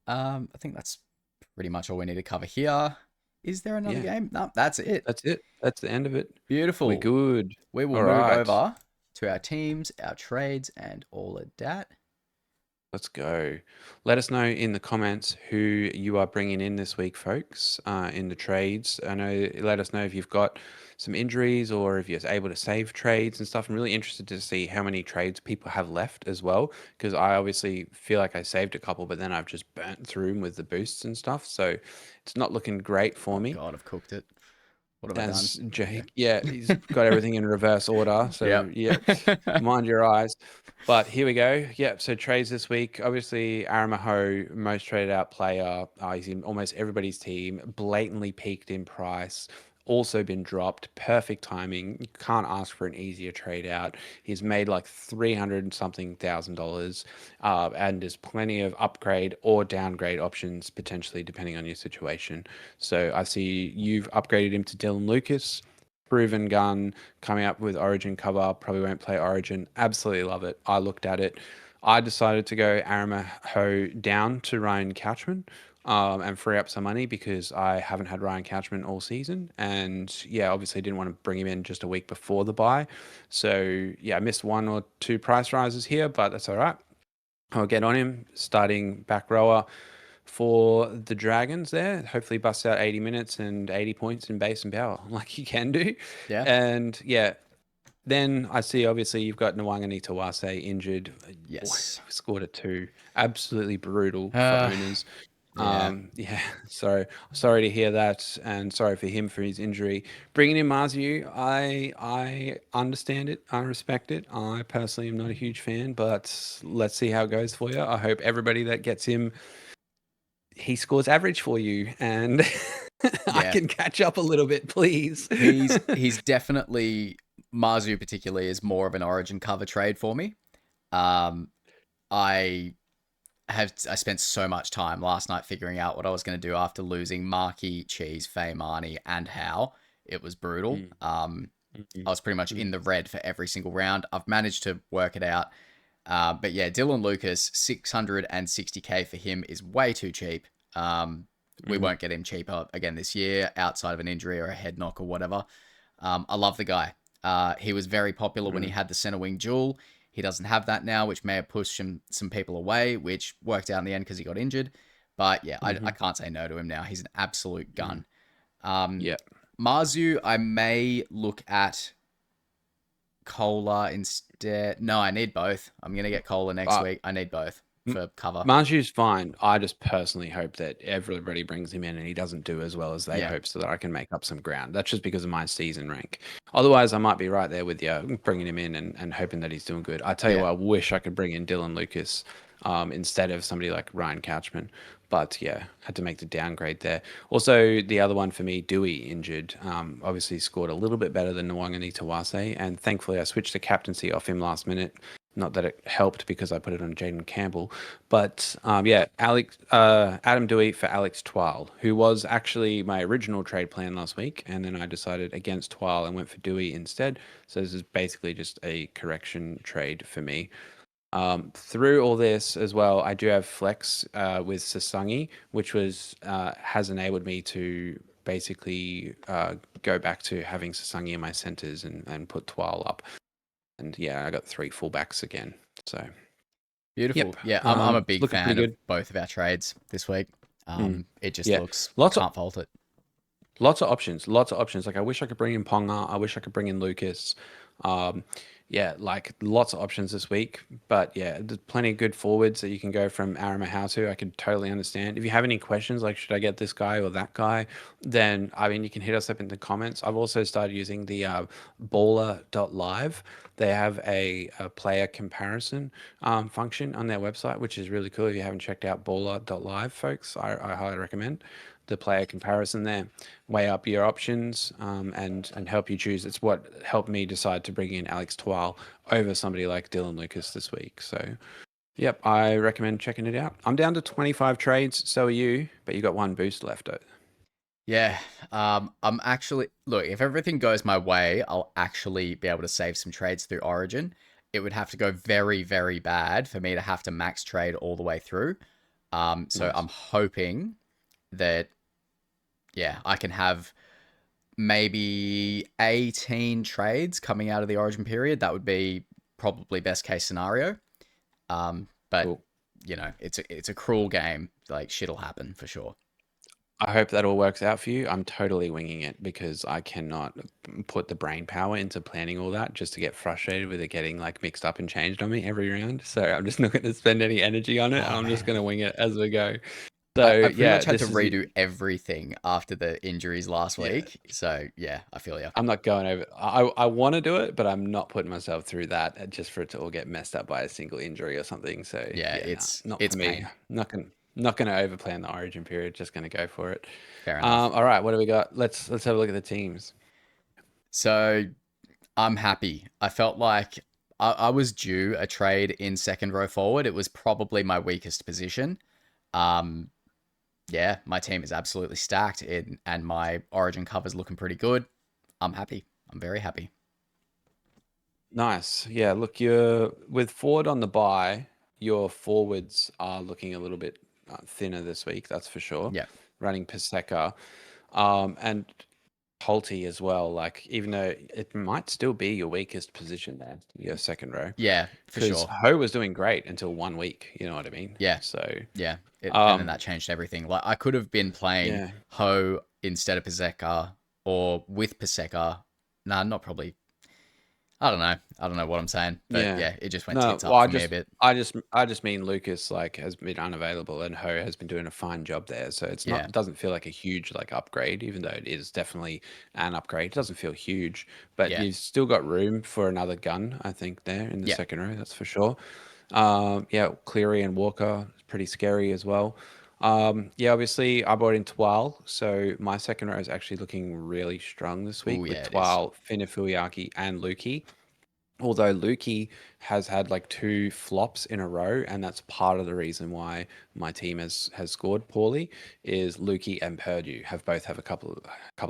I think that's pretty much all we need to cover here. Is there another yeah, game? No, that's it. that's it. That's the end of it. We're Beautiful. good. We will All move right. over to our teams, our trades, and all of that. Let's go. Let us know in the comments who you are bringing in this week, folks, in the trades. I know, let us know if you've got some injuries or if you're able to save trades and stuff. I'm really interested to see how many trades people have left as well, because I obviously feel like I saved a couple, but then I've just burnt through them with the boosts and stuff. So it's not looking great for Oh me. God, I've cooked it. What have I done? as Yeah. Jake. Yeah, he's got everything in reverse order. So, Yep. yeah, mind your eyes. But here we go. Yep. So trades this week. Obviously, Aramaho, most traded out player. He's in almost everybody's team. Blatantly peaked in price. Also been dropped. Perfect timing. You can't ask for an easier trade out. He's made like 300 something thousand dollars. And there's plenty of upgrade or downgrade options potentially depending on your situation. So I see you've upgraded him to Dylan Lucas. Proven gun coming up with Origin cover. Probably won't play Origin. Absolutely love it. I looked at it. I decided to go Aramaho down to Ryan Couchman and free up some money because I haven't had Ryan Couchman all season. And yeah, obviously didn't want to bring him in just a week before the buy. So yeah, I missed one or two price rises here, but that's all right. I'll get on him, starting back rower for the Dragons there. Hopefully busts out 80 minutes and 80 points in base and power like he can do. Yeah. And yeah, then I see obviously you've got Nwangani Tawase injured. Boy, Yes. scored a 2. Absolutely brutal for Uh, owners. yeah. Yeah, sorry to hear that, and sorry for him for his injury. Bringing in Marzu, I understand it, I respect it. I personally am not a huge fan, but let's see how it goes for you. I hope everybody that gets him, he scores average for you, and I Yeah. can catch up a little bit, please. He's definitely Marzu particularly is more of an Origin cover trade for me. Um, I I spent so much time last night figuring out what I was going to do after losing Marky, Cheese, Faye, Marnie, and How. It was brutal. Mm, I mm, was pretty much mm, in the red for every single round. I've managed to work it out. But yeah, Dylan Lucas, 660k for him is way too cheap. We mm, won't get him cheaper again this year outside of an injury or a head knock or whatever. I love the guy. He was very popular when he mm, had the center wing duel. He doesn't have that now, which may have pushed some people away, which worked out in the end because he got injured. But yeah, I mhm, can't say no to him now. He's an absolute mm. gun. Um, Yeah. Marzu, I may look at Cola instead. No, I need both. I'm gonna get Cola next Uh, week. I need both for cover. Manju's fine. I just personally hope that everybody brings him in and he doesn't do as well as they Yeah, hope so that I can make up some ground. That's just because of my season rank. Otherwise, I might be right there with you, bringing him in and hoping that he's doing good. I tell you yeah, what, I wish I could bring in Dylan Lucas instead of somebody like Ryan Couchman. But yeah, had to make the downgrade there. Also, the other one for me, Dewey, injured. Obviously scored a little bit better than Nwangani Tawase. And thankfully, I switched the captaincy off him last minute. Not that it helped because I put it on Jaden Campbell, but yeah, Adam Dewey for Alex Twal, who was actually my original trade plan last week, and then I decided against Twal and went for Dewey instead. So this is basically just a correction trade for me. Through all this as well, I do have flex with Sasangi, which was has enabled me to basically go back to having Sasangi in my centers and put Twal up. And yeah, I got 3 fullbacks again. So beautiful. yep, Yeah, I'm a it's big looking fan pretty of good. both of our trades this week. Mm, It just yeah, looks lots of can't fault it. lots of options. Lots of options. Like I wish I could bring in Ponga. I wish I could bring in Lucas. Um, yeah, like lots of options this week. But yeah, there's plenty of good forwards that you can go from Arama how to. I could totally understand. If you have any questions, like should I get this guy or that guy, then I mean you can hit us up in the comments. I've also started using the baller.live. They have a player comparison function on their website, which is really cool. If you haven't checked out baller.live, folks, I highly recommend the player comparison there, weigh up your options and help you choose. It's what helped me decide to bring in Alex Twal over somebody like Dylan Lucas this week. So, yep, I recommend checking it out. I'm down to 25 trades, so are you, but you got one boost left. Yeah, I'm actually look. If everything goes my way, I'll actually be able to save some trades through Origin. It would have to go very, very bad for me to have to max trade all the way through. So Nice. I'm hoping that yeah, I can have maybe 18 trades coming out of the Origin period. That would be probably best case scenario. But Cool. you know, it's a cruel game. Like shit'll happen for sure. I hope that all works out for you. I'm totally winging it because I cannot put the brain power into planning all that just to get frustrated with it getting like mixed up and changed on me every round. So I'm just not going to spend any energy on it. Oh I'm just going man. to wing it as we go. So I pretty yeah, much had to this is redo everything after the injuries last yeah. week. So yeah, I feel you. I'm not going over. I want to do it, but I'm not putting myself through that just for it to all get messed up by a single injury or something. So Yeah, yeah, no, not it's for me. pain. Not gonna overplan the Origin period. Just gonna go for it. Fair enough. All right, what do we got? Let's have a look at the teams. So I'm happy. I felt like I was due a trade in second row forward. It was probably my weakest position. Um, yeah, my team is absolutely stacked, and my Origin cover's looking pretty good. I'm happy. I'm very happy. Nice. Yeah, look, you're with Ford on the bye, your forwards are looking a little bit thinner this week, that's for sure. Yeah, Running Paseka, and Holty as well. Like, even though it might still be your weakest position there, your second row, yeah, for because sure. Ho was doing great until 1 week. You know what I mean? Yeah, So, yeah. And then um, that changed everything. Like I could have been playing yeah. Ho instead of Paseka or with Paseka. Nah, not probably. I don't know. I don't know what I'm saying, but Yeah. yeah, it just went No, tits well, up for me a bit. I just mean Lucas like has been unavailable and Ho has been doing a fine job there. So it's Yeah, not doesn't feel like a huge like upgrade, even though it is definitely an upgrade. It doesn't feel huge, but yeah, you've still got room for another gun, I think, there in the yeah. second row, that's for sure. Yeah, Cleary and Walker is pretty scary as well. Yeah, obviously I brought in Twal, so my second row is actually looking really strong this Oh week with yeah, it is. Twal, Finifuyaki, and Lukey. Although Lukey has had like two flops in a row, and that's part of the reason why my team has scored poorly, is Lukey and Purdue have both have a couple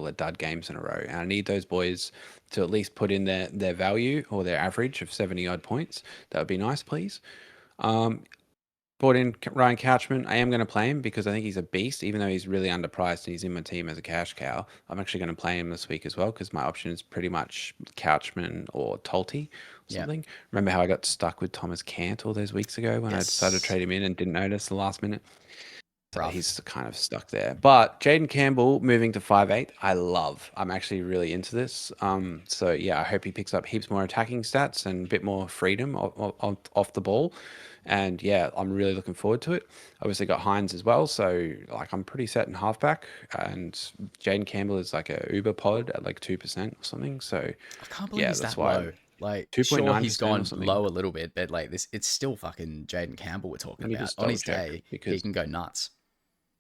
of dud games in a row. And I need those boys to at least put in their value or their average of 70 odd points. That would be nice, please. Brought in Ryan Couchman. I am going to play him because I think he's a beast, even though he's really underpriced and he's in my team as a cash cow. I'm actually going to play him this week as well because my option is pretty much Couchman or Tolty or Yeah. something. Remember how I got stuck with Thomas Cant all those weeks ago when I decided to Yes. trade him in and didn't notice the last minute? So Rough. he's kind of stuck there. But Jaden Campbell moving to 5'8", I love. I'm actually really into this. So yeah, I hope he picks up heaps more attacking stats and a bit more freedom off the ball. And yeah, I'm really looking forward to it. Obviously got Hines as well, so like I'm pretty set in halfback. And Jaden Campbell is like a Uber pod at like 2% or something. So I can't believe yeah, he's that's that why low. Like, sure, he's 2.9% or gone something. low a little bit, but like this, it's still fucking Jaden Campbell we're talking Let me about. just On double his check day, he because can go nuts.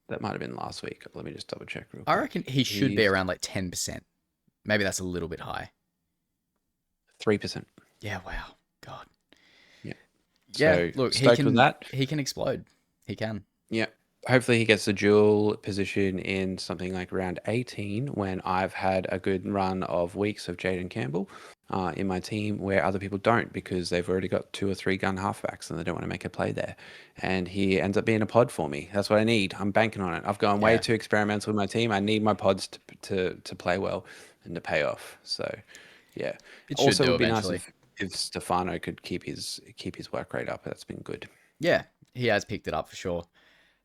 that might have been last week. Let me just double check real I quick. reckon he should be He's around like 10%. Maybe that's a little bit high. 3%. Yeah, wow. God. Yeah. Yeah, So look, stoked with that. he can explode. He can. Yeah. Hopefully he gets the dual position in something like round 18 when I've had a good run of weeks of Jaden Campbell in my team where other people don't because they've already got 2 or 3 gun halfbacks and they don't want to make a play there. And he ends up being a pod for me. That's what I need. I'm banking on it. I've gone way Yeah, too experimental with my team. I need my pods to play well and to pay off. So yeah. it should Also, it do would be nice eventually. if Stefano could keep his work rate up. That's been good. Yeah, he has picked it up for sure.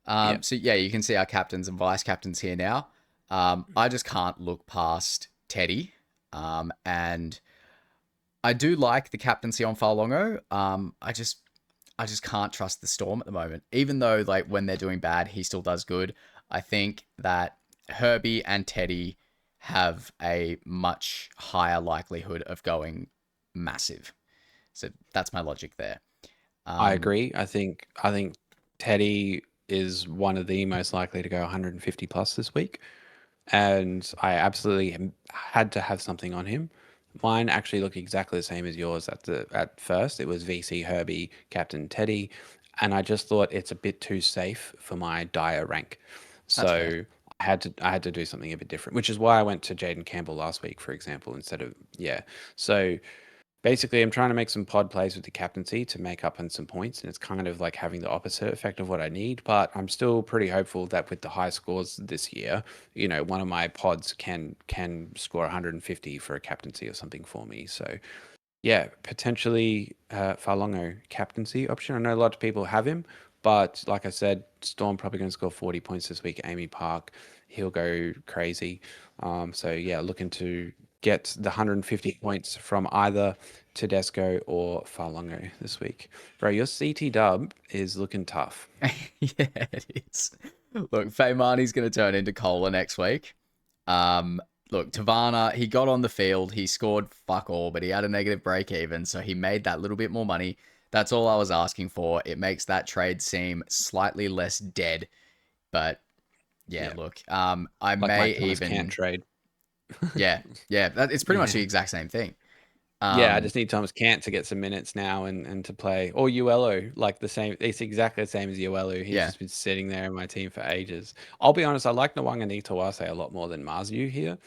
Yeah. So yeah, you can see our captains and vice captains here now. I just can't look past Teddy. And I do like the captaincy on Farlongo. I just can't trust the Storm at the moment. Even though like when they're doing bad, he still does good. I think that Herbie and Teddy have a much higher likelihood of going massive. So that's my logic there. I Um, agree. I think Teddy is one of the most likely to go 150 plus this week, and I absolutely had to have something on him. Mine actually look exactly the same as yours at first. It was VC Herbie, Captain Teddy, and I just thought it's a bit too safe for my dire rank. that's fair. So I had to do something a bit different, which is why I went to Jaden Campbell last week, for example, instead of yeah. So basically, I'm trying to make some pod plays with the captaincy to make up on some points, and it's kind of like having the opposite effect of what I need. But I'm still pretty hopeful that with the high scores this year, one of my pods can score 150 for a captaincy or something for me. So yeah, potentially Farlongo captaincy option. I know a lot of people have him, but like I said, Storm probably going to score 40 points this week. Amy Park, he'll go crazy. So yeah, looking to get the 150 points from either Tedesco or Farlongo this week. Bro, your CT dub is looking tough. Yeah, it is. Look, Feimani's going to turn into Cola next week. Um, Look, Tavana, he got on the field. He scored fuck all, but he had a negative break even, so he made that little bit more money. That's all I was asking for. It makes that trade seem slightly less dead. But yeah, Yeah, look, I like my may Thomas can't even, trade. yeah, yeah, it's pretty much the Yeah. exact same thing. Yeah, I Um, just need Thomas Cant to get some minutes now and to play. Or Uelo, like the same. It's exactly the same as Uelo. He's yeah, just been sitting there in my team for ages. I'll be honest, I like Nwanga Nitawase a lot more than Marzu here.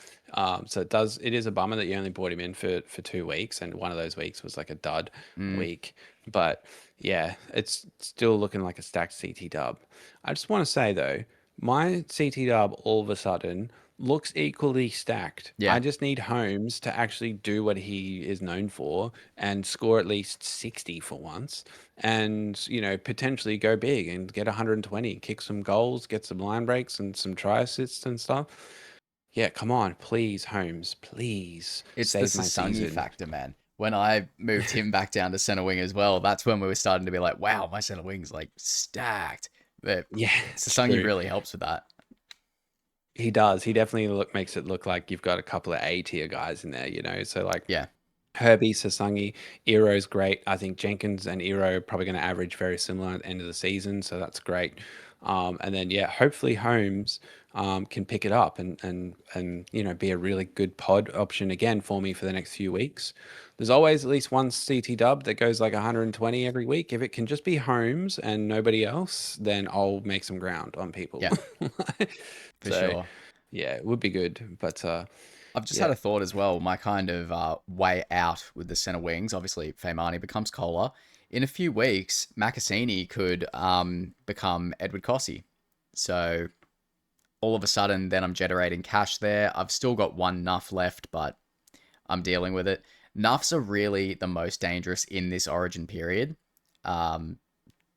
So it is a bummer that you only brought him in for 2 weeks, and one of those weeks was like a dud mm, week. But yeah, it's still looking like a stacked CT dub. I just want to say though, my CT dub all of a sudden looks equally stacked. I yeah. just need Holmes to actually do what he is known for and score at least 60 for once and, potentially go big and get 120, kick some goals, get some line breaks and some try assists and stuff. Yeah, come on, please, Holmes, please It's the save my Sasangi season. factor, man. When I moved him back down to center wing as well, that's when we were starting to be like, wow, my center wing's like stacked. But Yeah, it's Sasangi true. really helps with that. He does. He definitely makes it look like you've got a couple of A tier guys in there. So like Yeah, Herbie, Sasangi, Ero's great. I think Jenkins and Ero are probably going to average very similar at the end of the season, so that's great. And then yeah, hopefully Holmes can pick it up and be a really good pod option again for me for the next few weeks. There's always at least one CT dub that goes like 120 every week. If it can just be Holmes and nobody else, then I'll make some ground on people. yeah, for So sure. yeah, it would be good, but I've just had yeah. a thought as well. My kind of way out with the center wings. Obviously, Feimani becomes Kohler. In a few weeks, Makasini could become Edward Cossey. So all of a sudden, then I'm generating cash there. I've still got one Nuff left, but I'm dealing with it. Nuffs are really the most dangerous in this origin period. Um,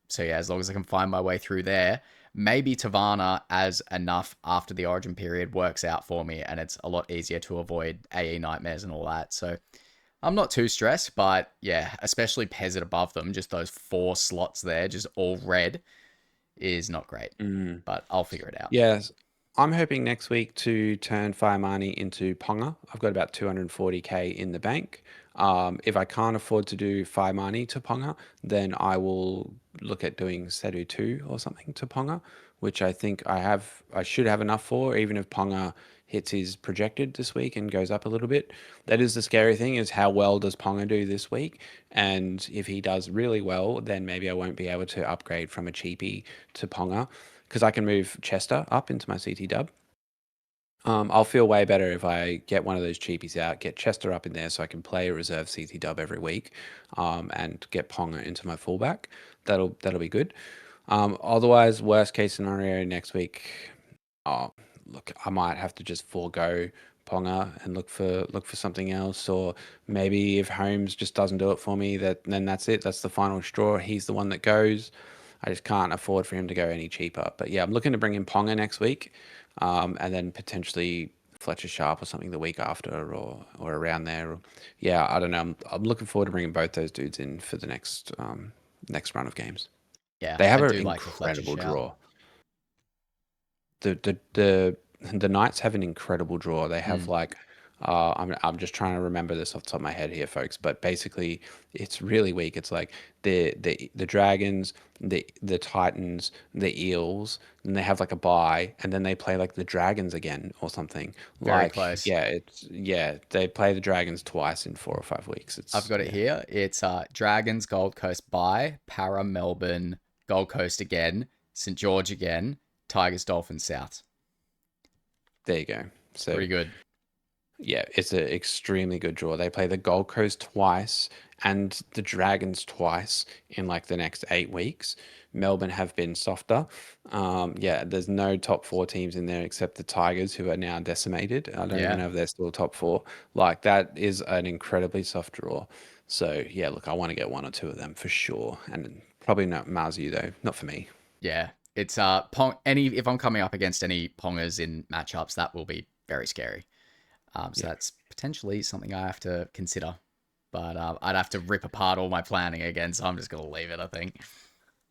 so yeah, as long as I can find my way through there, maybe Tavana as enough after the origin period works out for me, and it's a lot easier to avoid AE nightmares and all that. So I'm not too stressed, but yeah, especially Peasant above them, just those four slots there, just all red, is not great. Mm. But I'll figure it out. Yes. I'm hoping next week to turn Firemani into Ponga. I've got about 240K in the bank. If I can't afford to do Firemani to Ponga, then I will look at doing Sedu 2 or something to Ponga, which I should have enough for, even if Ponga hits his projected this week and goes up a little bit. That is the scary thing, is how well does Ponga do this week? And if he does really well, then maybe I won't be able to upgrade from a cheapie to Ponga because I can move Chester up into my CT dub. I'll feel way better if I get one of those cheapies out, get Chester up in there so I can play a reserve CT dub every week, and get Ponga into my fullback. That'll be good. Otherwise, worst case scenario next week. Oh, look, I might have to just forego Ponga and look for something else, or maybe if Holmes just doesn't do it for me, then that's it. That's the final straw. He's the one that goes. I just can't afford for him to go any cheaper. But yeah, I'm looking to bring in Ponga next week, and then potentially Fletcher Sharp or something the week after, or around there. Yeah, I don't know. I'm looking forward to bringing both those dudes in for the next run of games. Yeah, They I have an do like the Fletcher incredible shout. draw. The Knights have an incredible draw. They have Mm, like I'm just trying to remember this off the top of my head here, folks. But basically, it's really weak. It's like the Dragons, the Titans, the Eels, and they have like a bye, and then they play like the Dragons again or something. very Like close. yeah, they play the Dragons twice in 4 or 5 weeks. I've It's got it yeah, here. It's Dragons, Gold Coast by Para, Melbourne, Gold Coast again, St George again, Tigers, Dolphins, South. there you go. So Pretty good. yeah, it's an extremely good draw. They play the Gold Coast twice and the Dragons twice in like the next 8 weeks. Melbourne have been softer. Yeah, there's no top four teams in there except the Tigers, who are now decimated. I don't even Yeah. know if they're still top four. Like, that is an incredibly soft draw. So yeah, look, I want to get one or two of them for sure, and probably not Marzu though, not for me. Yeah. It's Pong any if I'm coming up against any Pongers in matchups, that will be very scary. So Yeah. that's potentially something I have to consider. But I'd have to rip apart all my planning again, so I'm just gonna leave it, I think.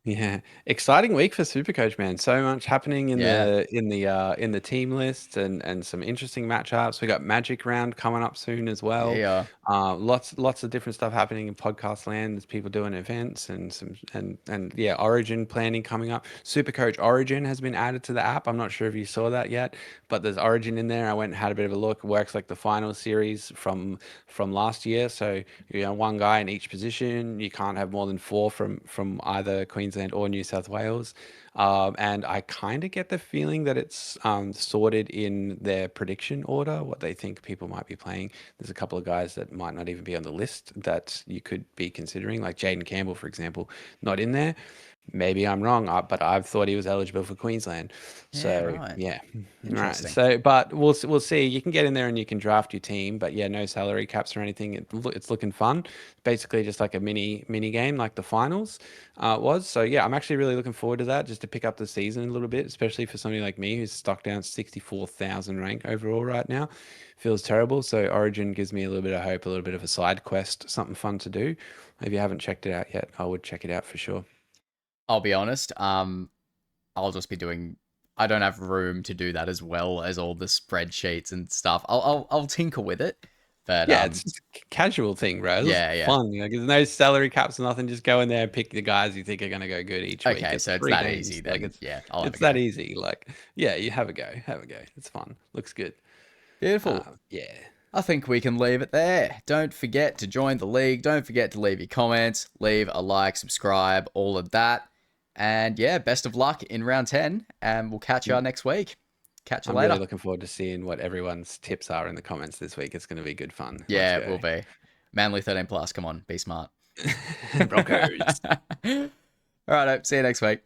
Yeah, exciting week for Supercoach, man. So much happening in Yeah. the team list and some interesting matchups. We got Magic round coming up soon as well. Yeah. Lots of different stuff happening in podcast land. There's people doing events and some and yeah, Origin planning coming up. Supercoach Origin has been added to the app. I'm not sure if you saw that yet, but there's Origin in there. I went and had a bit of a look. It works like the final series from last year. So one guy in each position. You can't have more than four from either Queensland or New South Wales. And I kind of get the feeling that it's sorted in their prediction order, what they think people might be playing. There's a couple of guys that might not even be on the list that you could be considering, like Jaden Campbell, for example, not in there. Maybe I'm wrong, but I've thought he was eligible for Queensland. Yeah, So right. yeah, right. Interesting. So, but we'll see. You can get in there and you can draft your team, but yeah, no salary caps or anything. It's looking fun. Basically, just like a mini game, like the finals was. So yeah, I'm actually really looking forward to that, just to pick up the season a little bit, especially for somebody like me who's stuck down 64,000 rank overall right now. Feels terrible. So Origin gives me a little bit of hope, a little bit of a side quest, something fun to do. If you haven't checked it out yet, I would check it out for sure. I'll be honest. I'll just be doing. I don't have room to do that as well as all the spreadsheets and stuff. I'll tinker with it, but Yeah, it's just a casual thing, bro. It's just yeah, yeah. fun. Like, there's no salary caps or nothing. Just go in there and pick the guys you think are going to go good each week. Okay, It's so it's three that easy games. Like then. Yeah, I'll have a it's go. that easy. Like yeah, you have a go. Have a go. It's fun. Looks good. Beautiful. Yeah. I think we can leave it there. Don't forget to join the league. Don't forget to leave your comments, leave a like, subscribe, all of that. And yeah, best of luck in round 10, and we'll catch you next week. Catch you I'm really later. looking forward to seing what everyone's tips are in the comments this week. It's going to be good fun. Let's Yeah, it go. will be. Manly 13 plus. Come on, be smart. Broncos. All right, see you next week.